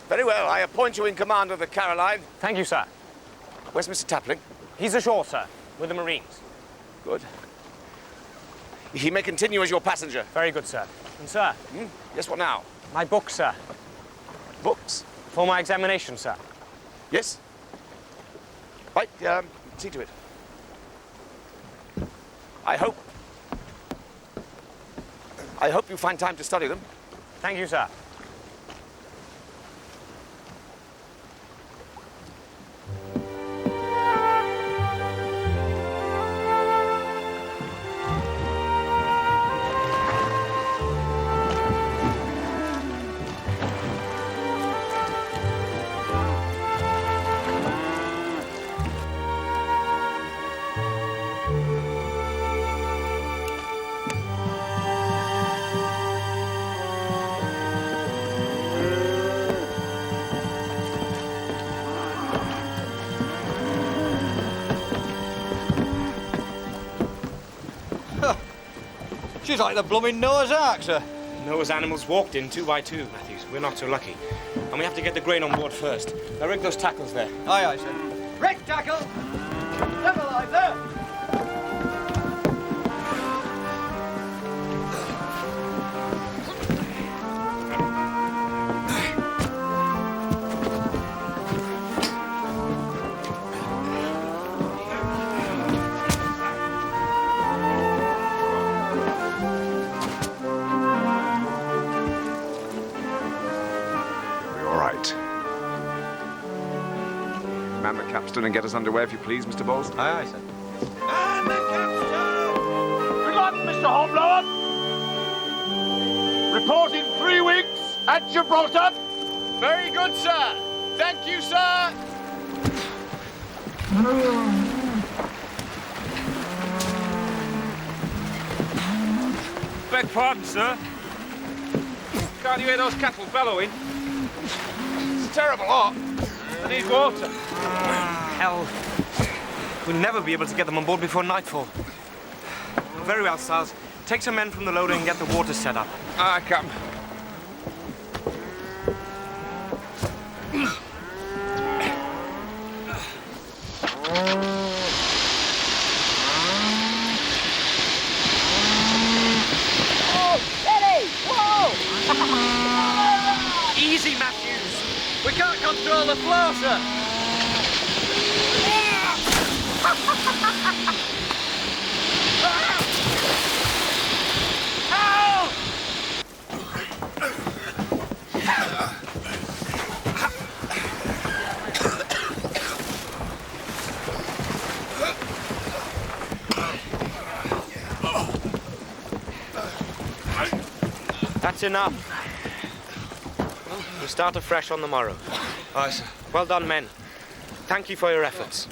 S6: Very well, I appoint you in command of the Caroline.
S8: Thank you, sir.
S6: Where's Mr. Tapling?
S8: He's ashore, sir, with the Marines.
S6: Good. He may continue as your passenger.
S8: Very good, sir. And, sir?
S6: Yes, what now?
S8: My books, sir.
S6: Books?
S8: For my examination, sir.
S6: Yes. Right, see to it. I hope you find time to study them.
S8: Thank you, sir.
S20: She's like the blooming Noah's Ark, sir.
S8: Noah's animals walked in 2 by 2, Matthews. We're not so lucky. And we have to get the grain on board first. Now rig those tackles there.
S20: Aye, aye, sir. Rig tackle! Level alive there!
S6: Man the capstan and get us underway, if you please, Mr. Bowles.
S20: Aye, aye, sir.
S3: And the captain! Good luck, Mr. Hornblower! Report in 3 weeks at Gibraltar.
S17: Very good, sir. Thank you, sir.
S16: Beg pardon, sir. Can't you hear those cattle bellowing?
S17: It's a terrible lot.
S16: They need water.
S8: Hell. We'll never be able to get them on board before nightfall. Very well, Sars. Take some men from the loader and get the water set up.
S16: Aye, Captain.
S8: Easy, Matthews.
S7: We can't control the flow, sir.
S8: That's enough. We'll start afresh on the morrow.
S20: Aye, sir.
S8: Well done, men. Thank you for your efforts.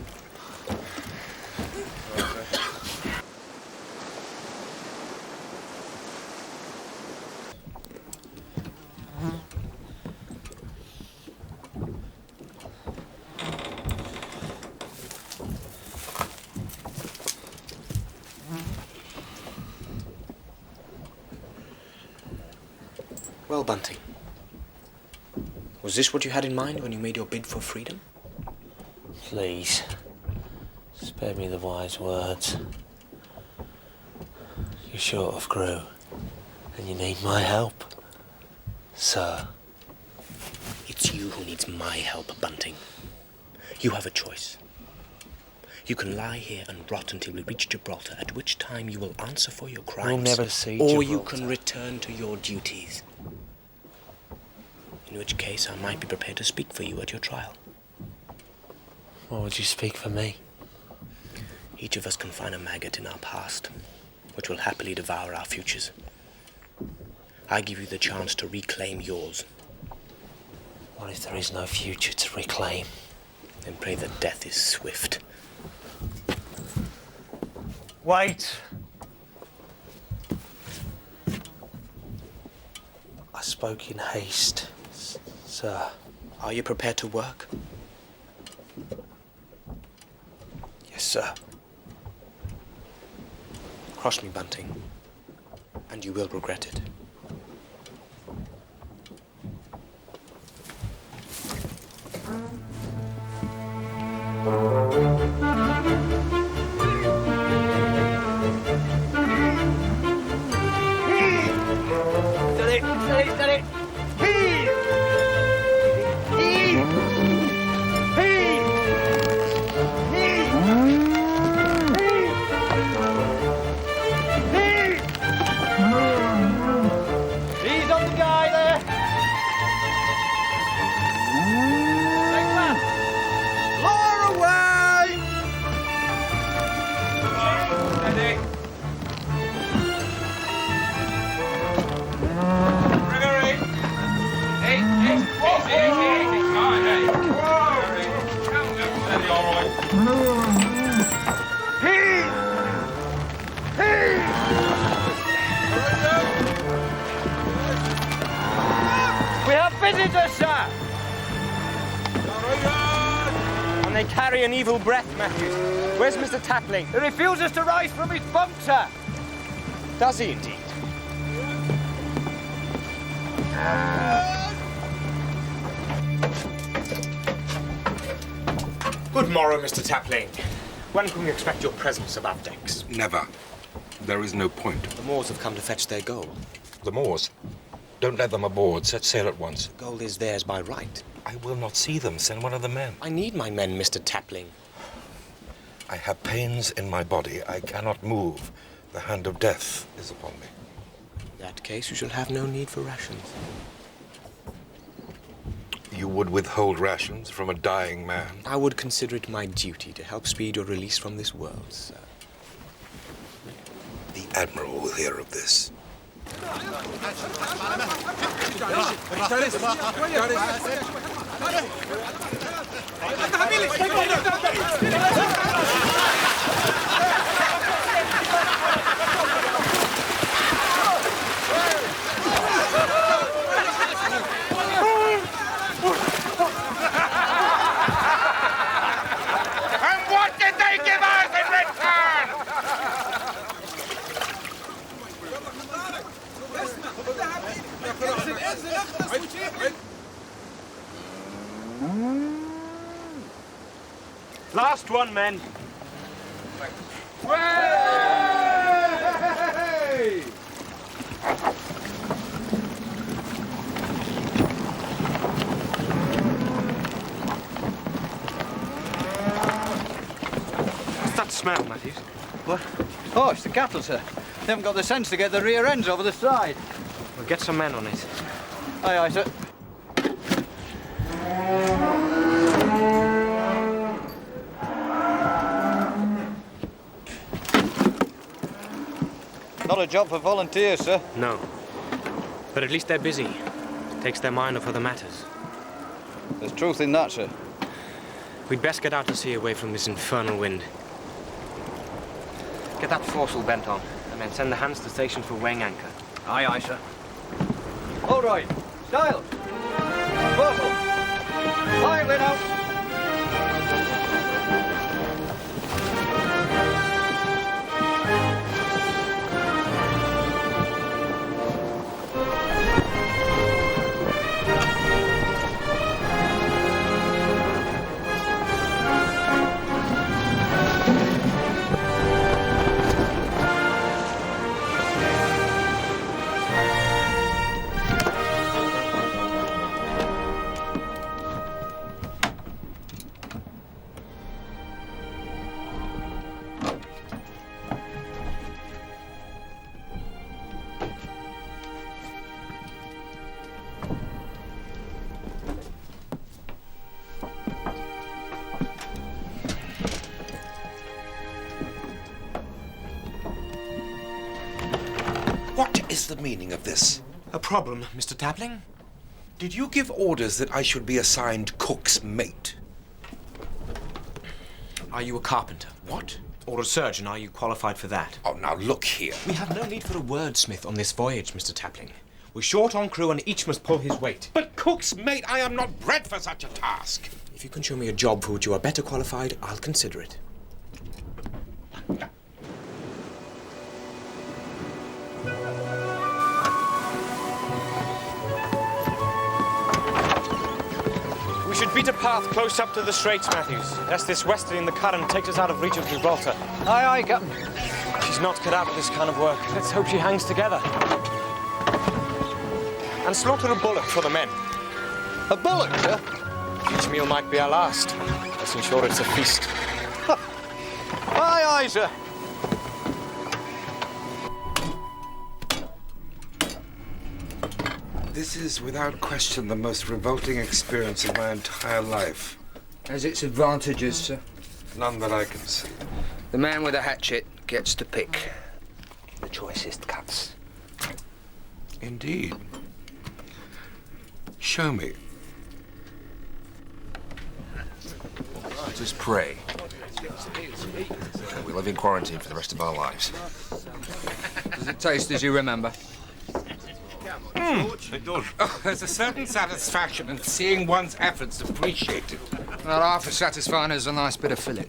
S1: Well, Bunting, was this what you had in mind when you made your bid for freedom?
S9: Please, spare me the wise words. You're short of crew, and you need my help, sir.
S1: It's you who needs my help, Bunting. You have a choice. You can lie here and rot until we reach Gibraltar, at which time you will answer for your crimes.
S9: We'll never see
S1: Or
S9: Gibraltar.
S1: you can return to your duties. In which case, I might be prepared to speak for you at your trial.
S9: Why would you speak for me?
S1: Each of us can find a maggot in our past, which will happily devour our futures. I give you the chance to reclaim yours.
S9: What if there is no future to reclaim?
S1: Then pray that death is swift.
S8: Wait.
S9: I spoke in haste, sir.
S1: Are you prepared to work?
S9: Yes, sir.
S1: Cross me, Bunting, and you will regret it.
S14: Steady, steady, steady. Heave! Heave! Heave! Heave! Heave! Ease on the guy there. Next man. Lower away!
S16: Steady.
S14: We have visitors, sir!
S8: And they carry an evil breath, Matthews. Where's Mr. Tapling?
S14: He refuses to rise from his bunk, sir!
S8: Does he indeed? Good morrow, Mr. Tapling. When can we expect your presence above decks?
S21: Never. There is no point.
S1: The Moors have come to fetch their gold.
S21: The Moors? Don't let them aboard. Set sail at once.
S1: The gold is theirs by right.
S21: I will not see them. Send one of the men.
S1: I need my men, Mr. Tapling.
S21: I have pains in my body. I cannot move. The hand of death is upon me.
S1: In that case, you shall have no need for rations.
S21: You would withhold rations from a dying man?
S1: I would consider it my duty to help speed your release from this world, sir.
S21: The Admiral will hear of this.
S17: And what did they give us in return?
S8: Last one, men. What's that smell, Matthews?
S13: What? Oh, it's the cattle, sir. They haven't got the sense to get the rear ends over the side.
S8: We'll get some men on it.
S13: Aye, aye, sir. Not a job for volunteers, sir.
S5: No. But at least they're busy. Takes their mind off other matters.
S13: There's truth in that, sir.
S5: We'd best get out to sea away from this infernal wind. Get that foresail bent on, and then send the hands to station for weighing anchor.
S13: Aye, aye, sir. All right. Style. Foresail. Lively now.
S21: What is the meaning of this?
S1: A problem, Mr. Tapling?
S21: Did you give orders that I should be assigned cook's mate?
S1: Are you a carpenter?
S21: What?
S1: Or a surgeon? Are you qualified for that?
S21: Oh, now look here.
S1: We have no need for a wordsmith on this voyage, Mr. Tapling. We're short on crew and each must pull his weight.
S21: But cook's mate, I am not bred for such a task.
S1: If you can show me a job for which you are better qualified, I'll consider it.
S8: We should beat a path close up to the Straits, Matthews, lest this westerly in the current takes us out of reach of Gibraltar.
S13: Aye, aye, Captain.
S8: She's not cut out for this kind of work. Let's hope she hangs together. And slaughter a bullock for the men.
S13: A bullock, sir?
S8: Each meal might be our last. Let's ensure it's a feast.
S13: Aye, aye, sir.
S21: This is without question the most revolting experience of my entire life.
S12: Has its advantages, sir?
S21: None that I can see.
S12: The man with a hatchet gets to pick the choicest cuts.
S21: Indeed. Show me.
S4: Let us pray. We live in quarantine for the rest of our lives.
S12: Does it taste as you remember?
S21: It does. Oh, there's a certain satisfaction in seeing one's efforts appreciated.
S12: Not half as satisfying as a nice bit of fillet.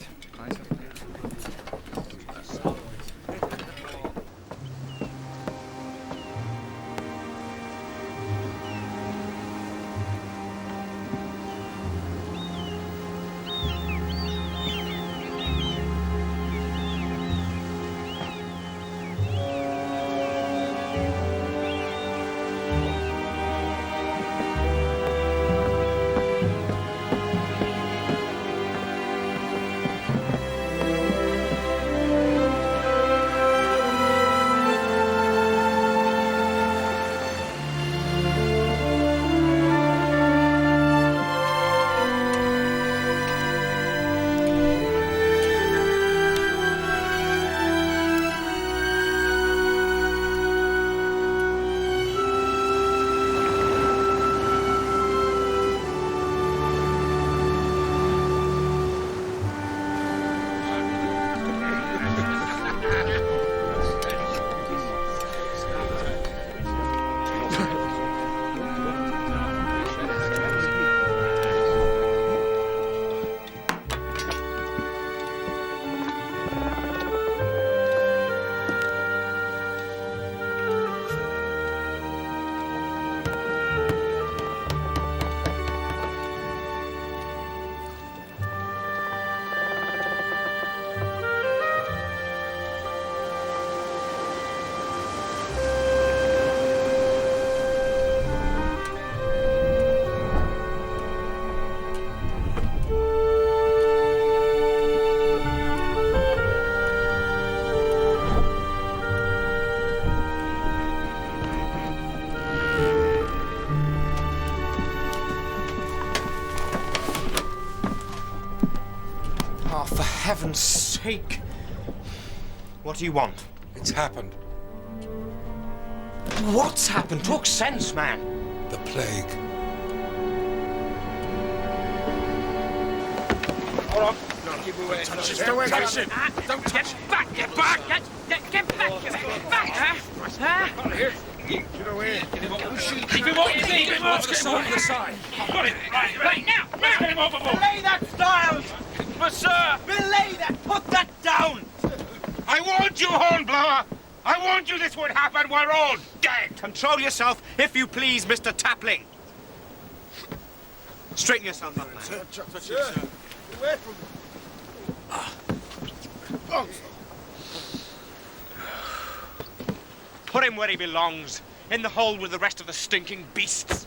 S8: Oh, for heaven's sake. What do you want?
S21: It's happened.
S8: What's happened? Talk sense, man.
S21: The plague.
S8: Hold on.
S3: Keep away.
S8: Touch it. Don't touch it.
S3: Don't touch it. Back. Get back. Get back. Get back. Huh? Here. Get away. Keep him off. Keep him off. Let's get him over the side. Got it. Right now. Let's get him overboard.
S14: Belay that, Styles!
S3: But, sir.
S14: Belay that! Put that down!
S3: I warned you, Hornblower. I warned you this would happen. We're all dead.
S8: Control yourself, if you please, Mr. Tapling. Straighten yourself up, man.
S3: Sir. Away from me.
S8: Put him where he belongs, in the hole with the rest of the stinking beasts.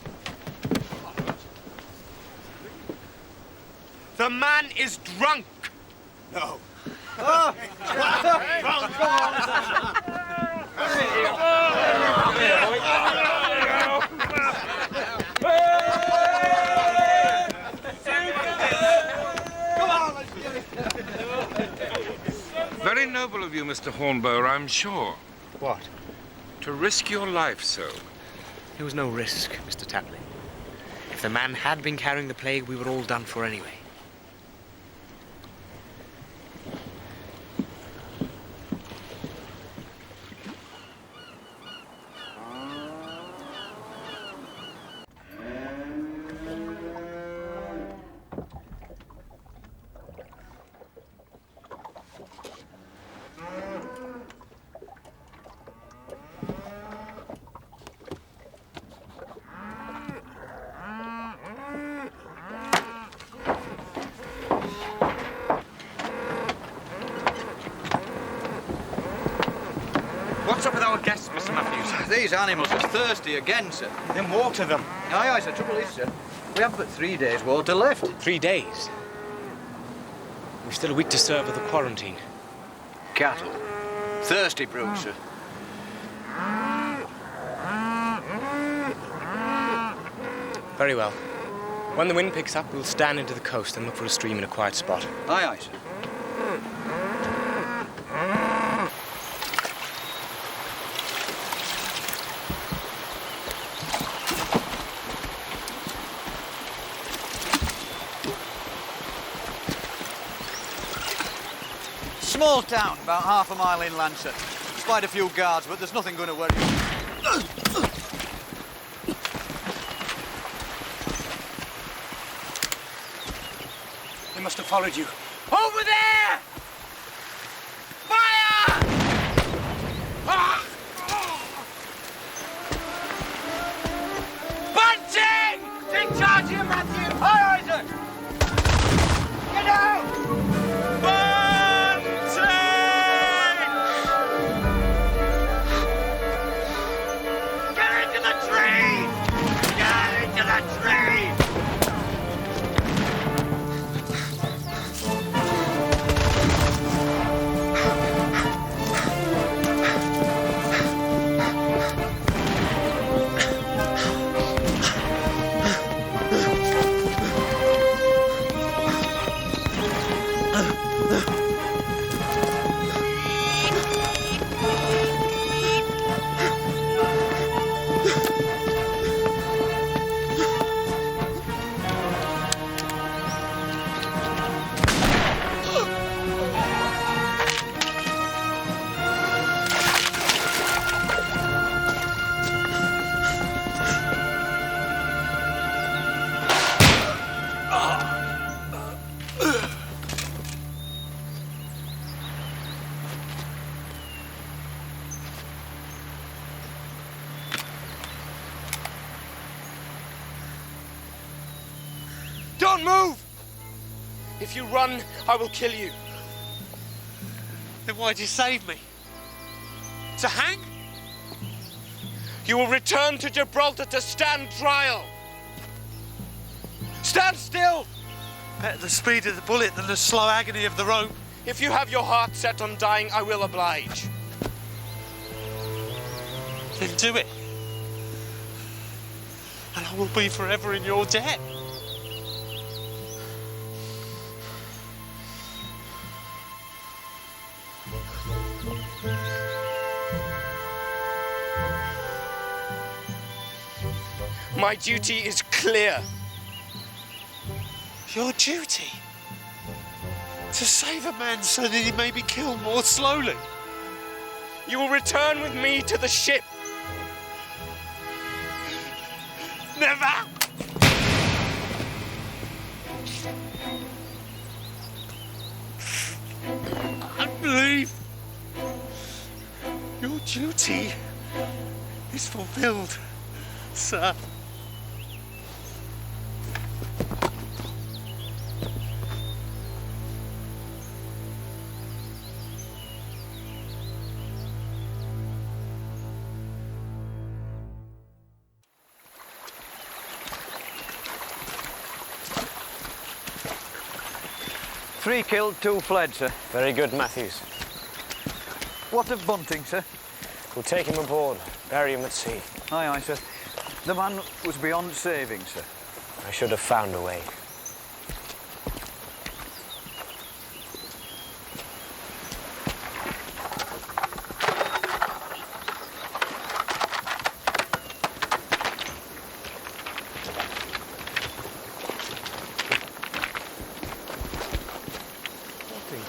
S8: The man is drunk.
S3: No.
S21: Very noble of you, Mr. Hornblower, I'm sure.
S1: What?
S21: To risk your life so.
S1: There was no risk, Mr. Tapling. If the man had been carrying the plague, we were all done for anyway.
S8: What's up with our guests, Mr. Matthews?
S13: These animals are thirsty again, sir.
S8: Then water them.
S13: Aye, aye, sir. Trouble is, sir, we have but 3 days' water left.
S1: 3 days? We've still a week to serve with the quarantine.
S13: Cattle. Thirsty brutes, sir.
S1: Very well. When the wind picks up, we'll stand into the coast and look for a stream in a quiet spot.
S13: Aye, aye, sir. Small town, about half a mile inland, sir. Spied a few guards, but there's nothing going to worry you.
S8: They must have followed you.
S3: Over there! Fire! Bunting! Take charge here, Matthew! Aye, aye, sir! Get out!
S8: Don't move! If you run, I will kill you. Then why'd you save me? To hang? You will return to Gibraltar to stand trial. Stand still! Better the speed of the bullet than the slow agony of the rope. If you have your heart set on dying, I will oblige. Then do it. And I will be forever in your debt. My duty is clear. Your duty? To save a man so that he may be killed more slowly. You will return with me to the ship. Never! I believe your duty is fulfilled, sir.
S11: Three killed, 2 fled, sir.
S5: Very good, Matthews.
S11: What of Bunting, sir?
S5: We'll take him aboard, bury him at sea.
S11: Aye, aye, sir. The man was beyond saving, sir.
S5: I should have found a way.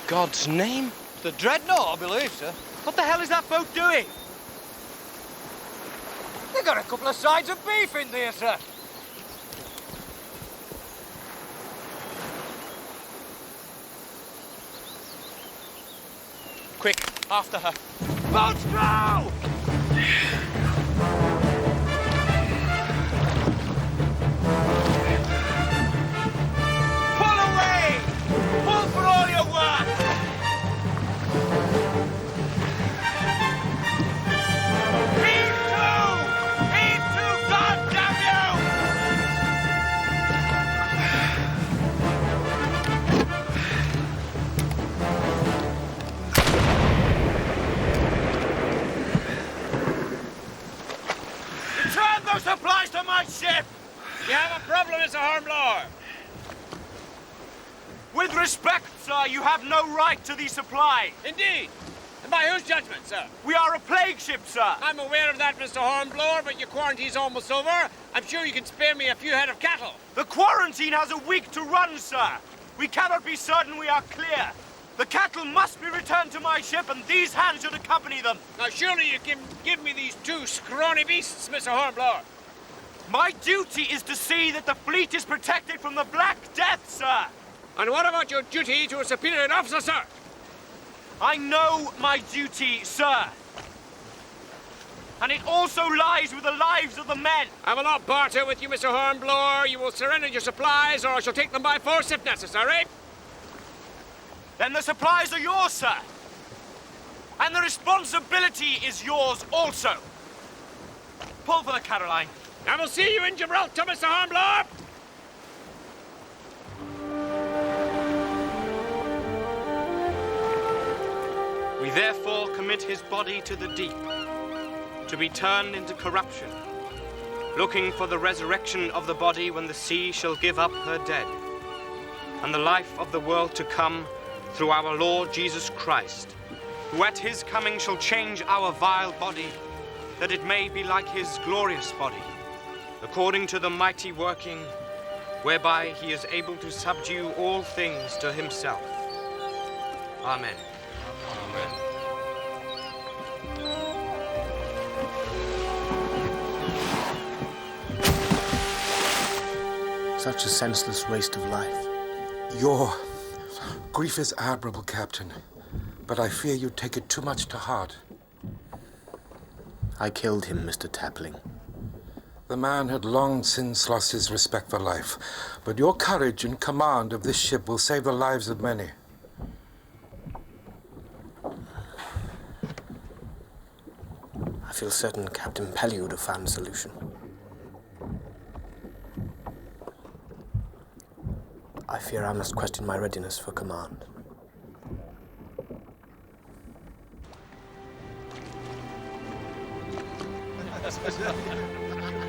S8: God's name?
S18: The Dreadnought, I believe, sir.
S8: What the hell is that boat doing?
S14: They got a couple of sides of beef in there, sir.
S8: Quick, after her.
S14: Boats go!
S8: Pull away! Pull for all you're worth! Heave to! Heave to, goddamn you! Return those supplies to my ship!
S3: You have a problem, Mr. Hornblower.
S8: With respect, sir, you have no right to these supplies.
S3: Indeed. And by whose judgment, sir?
S8: We are a plague ship, sir.
S3: I'm aware of that, Mr. Hornblower, but your quarantine's almost over. I'm sure you can spare me a few head of cattle.
S8: The quarantine has a week to run, sir. We cannot be certain we are clear. The cattle must be returned to my ship, and these hands should accompany them.
S3: Now, surely you can give me these 2 scrawny beasts, Mr. Hornblower.
S8: My duty is to see that the fleet is protected from the Black Death, sir.
S3: And what about your duty to a superior officer, sir?
S8: I know my duty, sir. And it also lies with the lives of the men.
S3: I will not barter with you, Mr. Hornblower. You will surrender your supplies, or I shall take them by force if necessary.
S8: Then the supplies are yours, sir. And the responsibility is yours also. Pull for the Caroline.
S3: I will see you in Gibraltar, Mr. Hornblower.
S8: We therefore commit his body to the deep, to be turned into corruption, looking for the resurrection of the body when the sea shall give up her dead, and the life of the world to come through our Lord Jesus Christ, who at his coming shall change our vile body, that it may be like his glorious body, according to the mighty working whereby he is able to subdue all things to himself. Amen. Amen.
S15: Such a senseless waste of life.
S21: Your grief is admirable, Captain, but I fear you take it too much to heart.
S15: I killed him, Mr. Tapling.
S21: The man had long since lost his respect for life, but your courage and command of this ship will save the lives of many.
S15: I feel certain Captain Pelly would have found a solution. I fear I must question my readiness for command.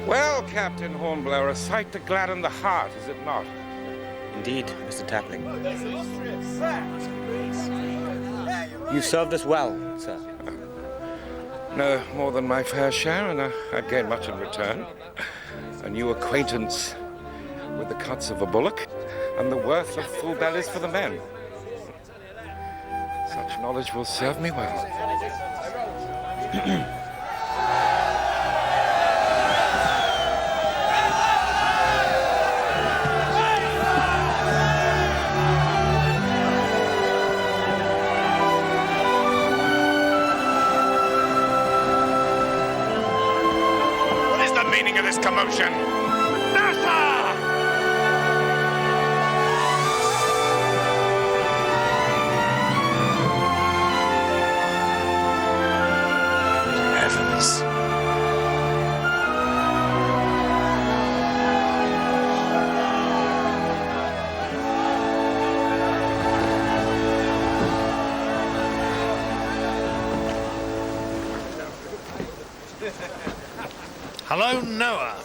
S21: Well, Captain Hornblower, a sight to gladden the heart, is it not?
S5: Indeed, Mr. Tapling.
S14: That's Austrian. That's Greece. Yeah, you're right.
S5: You served us well, sir.
S21: No more than my fair share, and I'd gain much in return. A new acquaintance with the cuts of a bullock and the worth of full bellies for the men. Such knowledge will serve me well.
S17: What is the meaning of this commotion? Nasa!
S1: Heavens.
S2: Hello, Noah.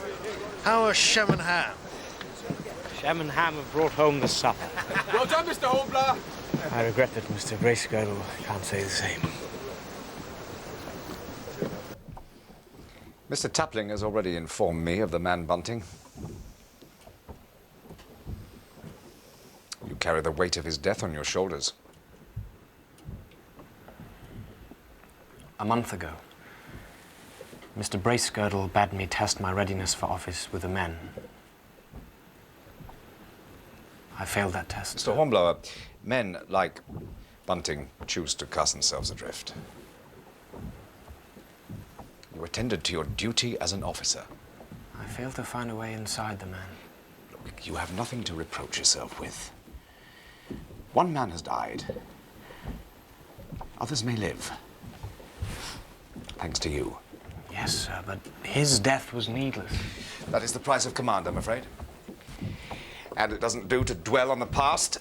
S2: How are Shem and Ham?
S5: Shem and Ham have brought home the supper.
S16: Well done, Mr. Hornblower.
S5: I regret that Mr. Bracegirdle can't say the same.
S6: Mr. Tapling has already informed me of the man bunting. You carry the weight of his death on your shoulders.
S15: A month ago, Mr. Bracegirdle bade me test my readiness for office with the men. I failed that test.
S6: Mr. Hornblower, men like Bunting choose to cast themselves adrift. You attended to your duty as an officer.
S15: I failed to find a way inside the man.
S6: Look, you have nothing to reproach yourself with. One man has died. Others may live. Thanks to you.
S15: Yes, sir, but his death was needless.
S6: That is the price of command, I'm afraid. And it doesn't do to dwell on the past.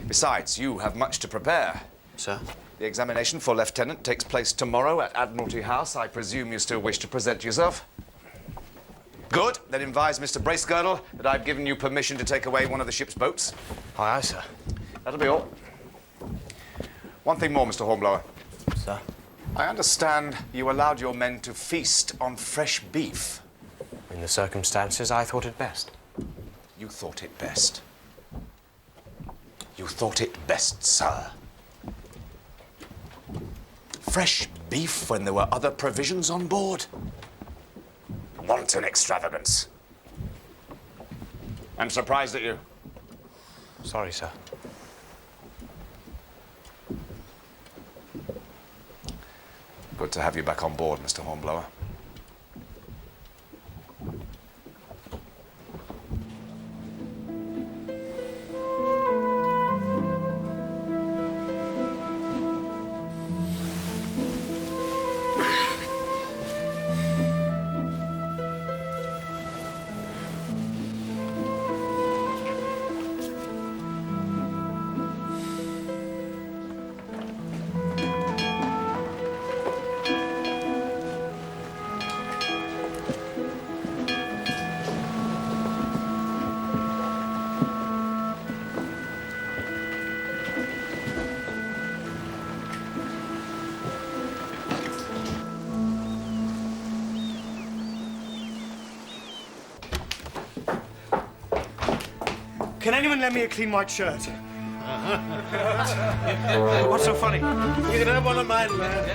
S6: Besides, you have much to prepare.
S15: Sir?
S6: The examination for lieutenant takes place tomorrow at Admiralty House. I presume you still wish to present yourself? Good. Then advise Mr. Bracegirdle that I've given you permission to take away one of the ship's boats.
S15: Aye, aye, sir.
S6: That'll be all. One thing more, Mr. Hornblower.
S15: Sir?
S6: I understand you allowed your men to feast on fresh beef.
S15: In the circumstances, I thought it best.
S6: You thought it best. You thought it best, sir. Fresh beef when there were other provisions on board? Wanton extravagance. I'm surprised at you.
S15: Sorry, sir.
S6: Good to have you back on board, Mr. Hornblower.
S18: Can anyone lend me a clean white shirt? What's so funny?
S2: You can have one of mine, lad.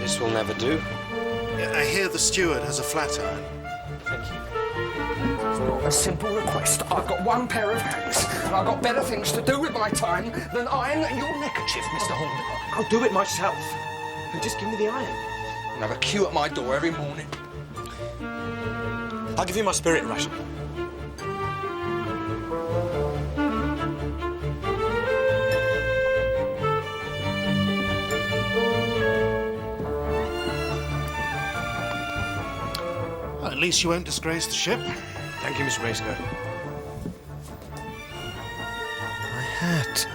S15: This will never do.
S2: I hear the steward has a flat iron.
S15: Thank you.
S14: A simple request. I've got one pair of hands, and I've got better things to do with my time than iron your neckerchief, Mr. Hornblower.
S18: I'll do it myself. And just give me the iron.
S14: And have a queue at my door every morning.
S18: I'll give you my spirit ration.
S2: Well, at least you won't disgrace the ship.
S15: Thank you, Mr. Bracegirdle.
S2: My hat.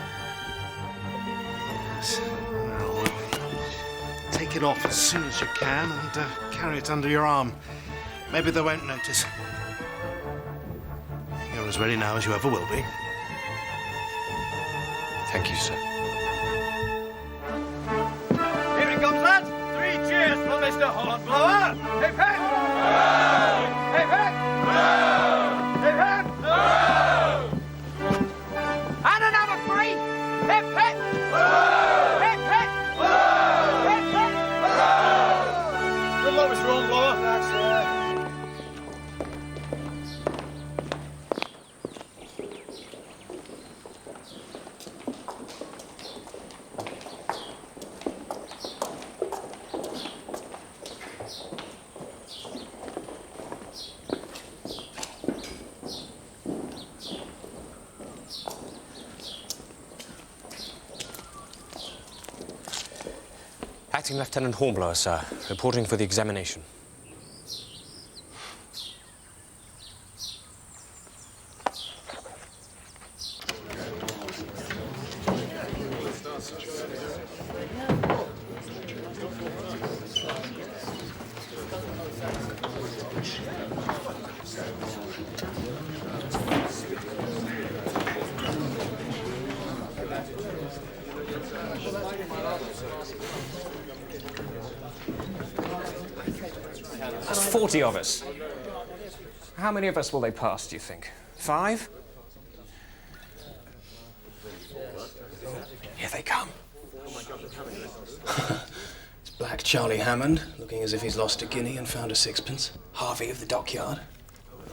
S2: Yes. Well, take it off as soon as you can and carry it under your arm. Maybe they won't notice. You're as ready now as you ever will be.
S5: Thank you, sir.
S14: Here he comes, lads. 3 cheers for Mr. Hornblower. Hip hip! Hip hip! Hip hip! And another 3. Hip hip! Hip hip! Hip hip! Good luck, Mr. Hornblower. That's
S5: Acting Lieutenant Hornblower, sir. Reporting for the examination.
S15: There's 40 of us. How many of us will they pass, do you think? 5? Here they come. It's Black Charlie Hammond, looking as if he's lost a guinea and found a sixpence. Harvey of the dockyard.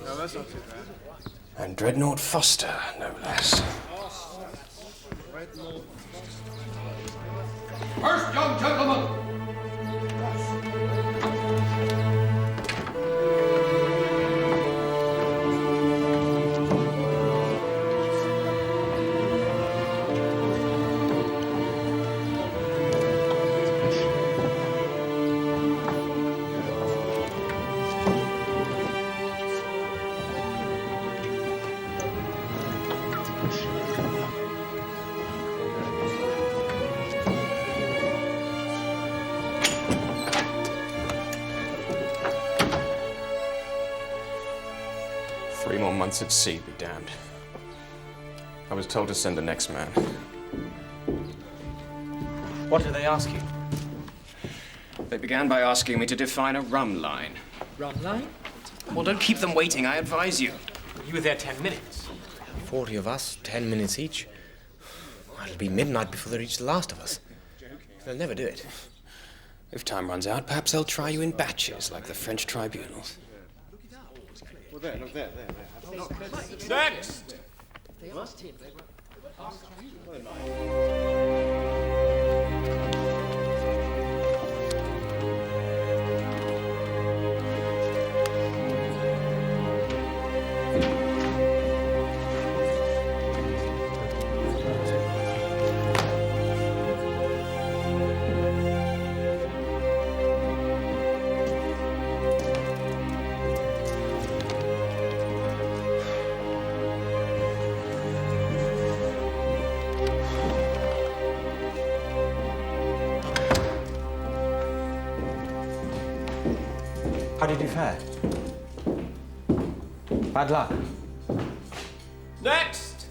S14: No, that's not too bad.
S15: And Dreadnought Foster, no less.
S14: First, young gentlemen.
S15: Months at sea, be damned. I was told to send the next man.
S5: What did they ask you?
S15: They began by asking me to define a rum line.
S5: Rum line?
S15: Well, don't keep them waiting, I advise you.
S5: You were there 10 minutes. 40 of us, 10 minutes each. Well, it'll be midnight before they reach the last of us. They'll never do it.
S15: If time runs out, perhaps they'll try you in batches, like the French tribunals.
S14: Well, there, look, there.
S15: Next!
S14: They asked him.
S5: How did you fare? Bad luck.
S14: Next!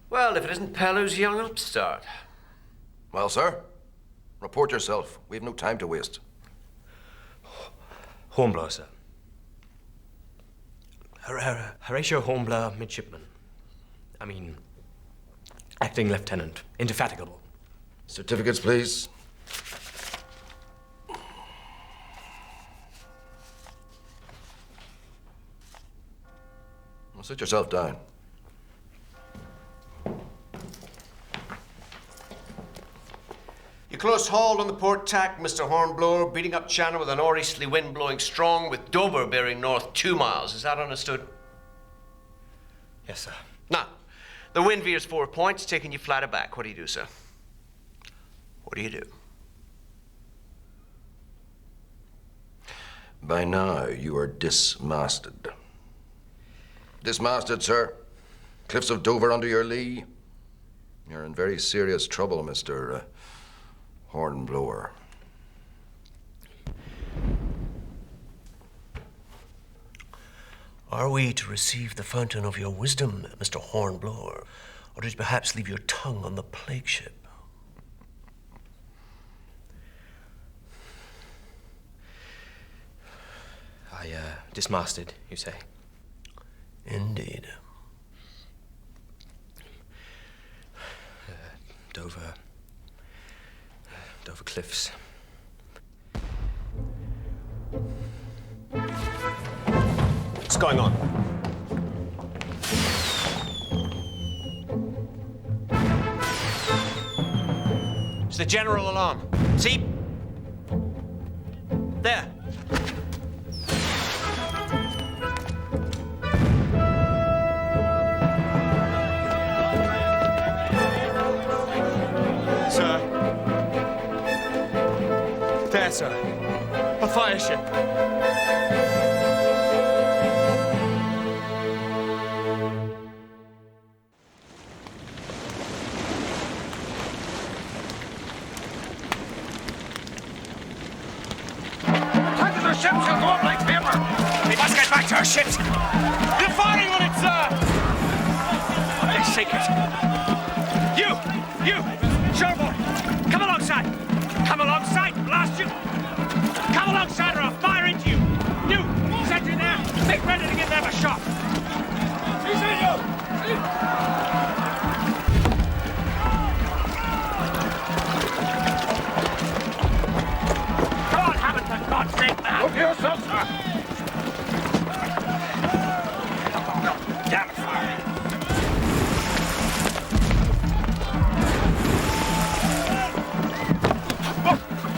S10: Well, if it isn't Pellou's young upstart.
S4: Well, sir, report yourself. We have no time to waste.
S5: Hornblower, sir. Horatio Hornblower, midshipman. I mean, acting lieutenant, indefatigable.
S4: Certificates, please. Well, sit yourself down.
S10: You close hauled on the port tack, Mr. Hornblower, beating up channel with a northeasterly wind blowing strong with Dover bearing north 2 miles. Is that understood?
S5: Yes, sir.
S10: Now, the wind veers 4 points, taking you flat aback. What do you do, sir? What do you do?
S4: By now, you are dismasted. Dismasted, sir. Cliffs of Dover under your lee. You're in very serious trouble, Mr. Hornblower.
S10: Are we to receive the fountain of your wisdom, Mr. Hornblower, or did you perhaps leave your tongue on the plague ship?
S15: I, dismasted, you say?
S10: Indeed.
S15: Dover Cliffs.
S10: What's going on? It's the general alarm. See? There.
S14: Sir. There, sir. A fire ship.
S3: Ships will go up like paper. We must get back to our ships.
S14: They're firing on it, sir!
S3: They shake it. You, Sherboy, come alongside. Come alongside, blast you. Come alongside or I'll fire into you. You, sentry there, make ready to give them a shot. Come on, Hamilton, for God's sake, man. Look yourself, sir. Damn it, fire.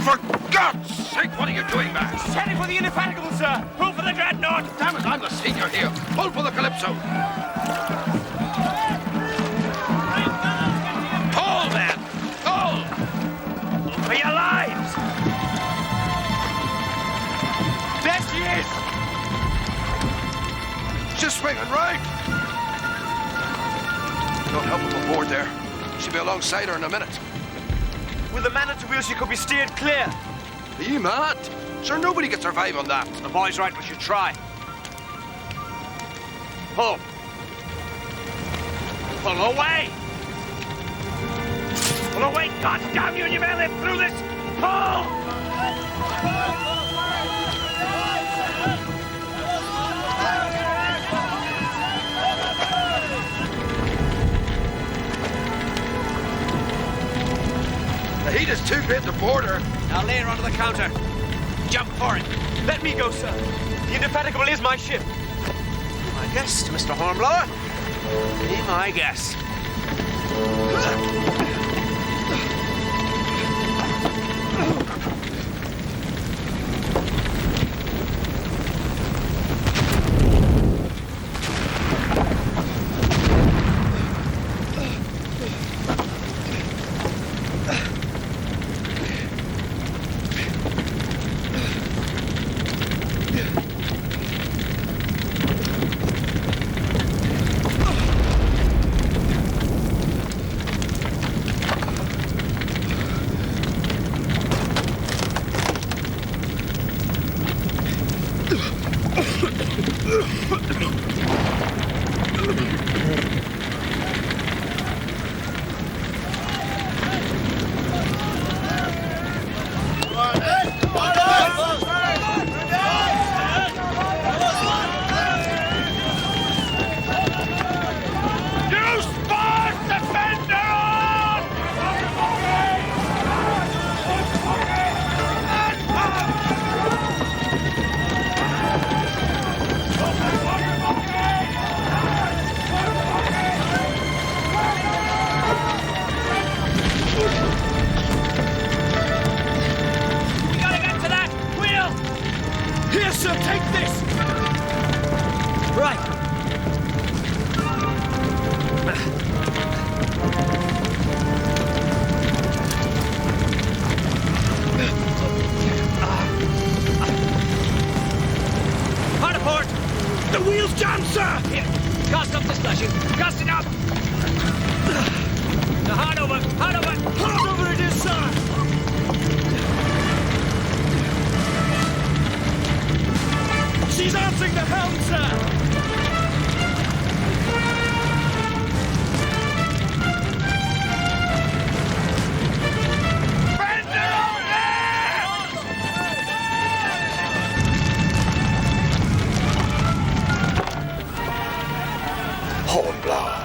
S3: For God's sake, what are you doing, man?
S14: Heading for the Indefatigable, sir. Pull for the Dreadnought.
S3: Damn it, I'm the senior here. Pull for the Calypso. Pull, then. Pull. For your lives.
S14: There she is.
S3: She's swinging right. Don't help him aboard there. She'll be alongside her in a minute.
S14: With the man at the wheel, she could be steered clear.
S3: Are you mad? Sure, nobody can survive on that.
S10: The boy's right, we should try. Pull.
S3: Pull away!
S10: Pull away, God damn you, and you may live through this! Pull!
S3: The heat is too great to board her.
S10: Now lay her onto the counter. Jump for it.
S14: Let me go, sir. The Indefatigable is my ship.
S10: My guess, Mr. Hornblower. Be my guess.
S18: the wheels jammed, sir!
S8: Here, cast up the splashing. Cast it up! Now, hard over, hard over!
S18: Hard over it is, sir! She's answering the helm, sir!
S4: Hornblower.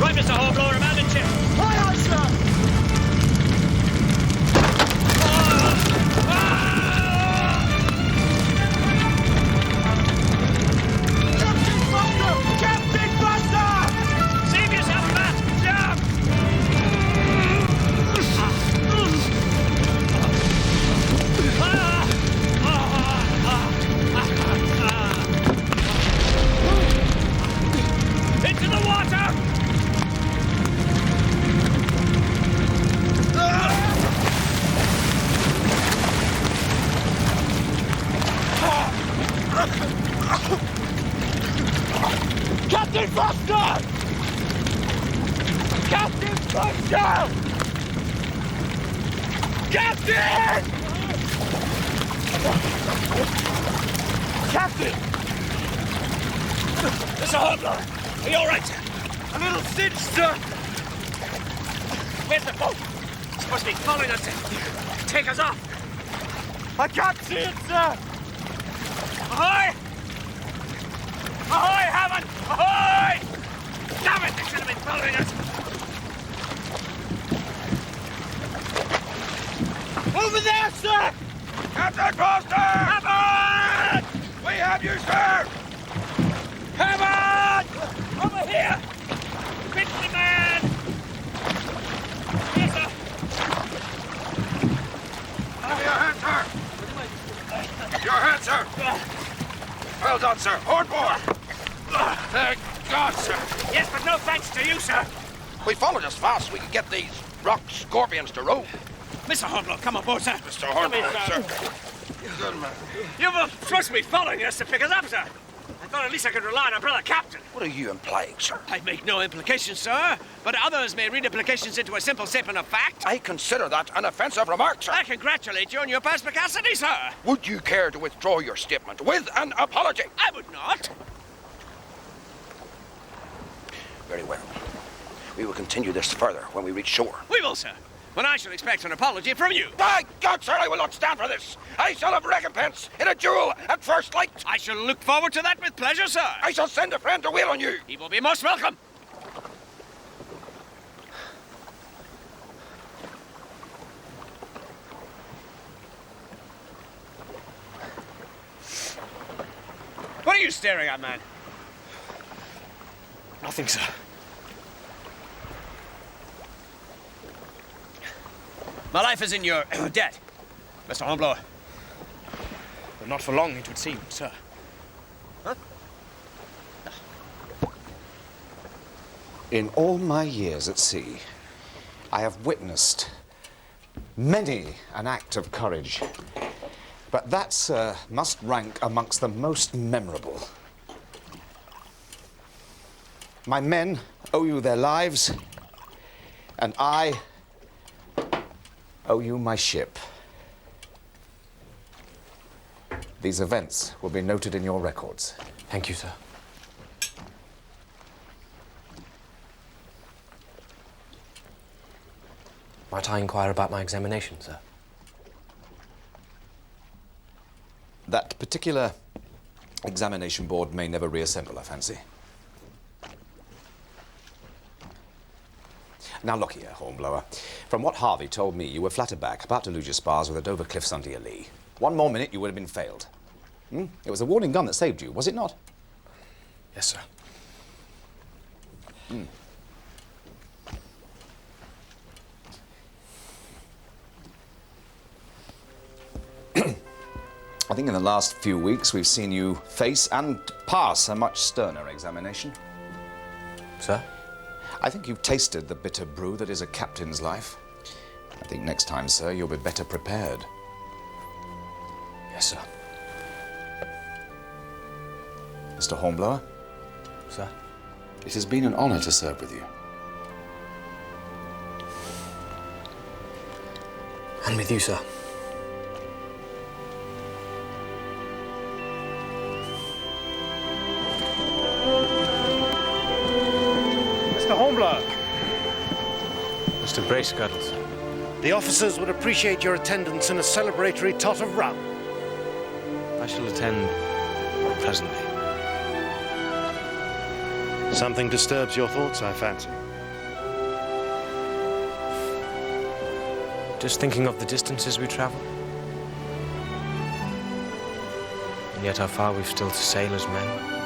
S8: Right, Mr. Hornblower, abandon ship.
S18: Aye, aye, sir!
S8: Captain Foster! Captain Foster! Captain! Captain! Mr. Hornblower, are you all right, sir? A little cinched, sir. Where's the boat? It's supposed to be following us to take us off. I can't see it, sir. Ahoy! Ahoy, Hammond! Ahoy! Damn it, they should have been following us. Over there, sir!
S17: Captain Foster!
S8: Hammond!
S17: We have you, sir!
S8: Hammond! Over here! Quickly, man! Here, sir.
S17: Your hand, sir! Your hand, sir! Well done, sir. Hornblower! Thank God, sir.
S8: Yes, but no thanks to you, sir.
S17: We followed as fast as we could get these rock scorpions to row.
S8: Mr. Hornblower, come aboard, sir.
S17: Mr. Hornblower, sir. Good man.
S8: You were supposed to be following us to pick us up, sir. I thought at least I could rely on our brother Captain.
S17: What are you implying, sir?
S8: I make no implications, sir, but others may read implications into a simple statement of fact.
S17: I consider that an offensive remark, sir.
S8: I congratulate you on your perspicacity, sir.
S17: Would you care to withdraw your statement with an apology?
S8: I would not.
S17: Very well. We will continue this further when we reach shore.
S8: We will, sir. But I shall expect an apology from you.
S17: By God, sir, I will not stand for this. I shall have recompense in a duel at first light.
S8: I shall look forward to that with pleasure, sir.
S17: I shall send a friend to wail on you.
S8: He will be most welcome. What are you staring at, man?
S5: Nothing, sir.
S8: My life is in your debt, Mr. Hornblower.
S5: But not for long, it would seem, sir.
S8: Huh?
S6: In all my years at sea, I have witnessed many an act of courage. But that, sir, must rank amongst the most memorable. My men owe you their lives, and I owe you my ship. These events will be noted in your records.
S15: Thank you, sir. Might I inquire about my examination, sir?
S6: That particular examination board may never reassemble, I fancy. Now look here, Hornblower. From what Harvey told me, you were flat aback, about to lose your spars with the Dover Cliffs under your lee. One more minute, you would have been failed. It was a warning gun that saved you, was it not?
S15: Yes, sir.
S6: I think in the last few weeks we've seen you face and pass a much sterner examination.
S15: Sir?
S6: I think you've tasted the bitter brew that is a captain's life. I think next time, sir, you'll be better prepared.
S15: Yes, sir.
S6: Mr. Hornblower?
S15: Sir?
S6: It has been an honor to serve with you.
S15: And with you, sir.
S2: Mr. Hornblower.
S5: Mr. Bracegirdle, sir.
S2: The officers would appreciate your attendance in a celebratory tot of rum.
S5: I shall attend presently.
S2: Something disturbs your thoughts, I fancy.
S5: Just thinking of the distances we travel. And yet how far we've still to sail as men.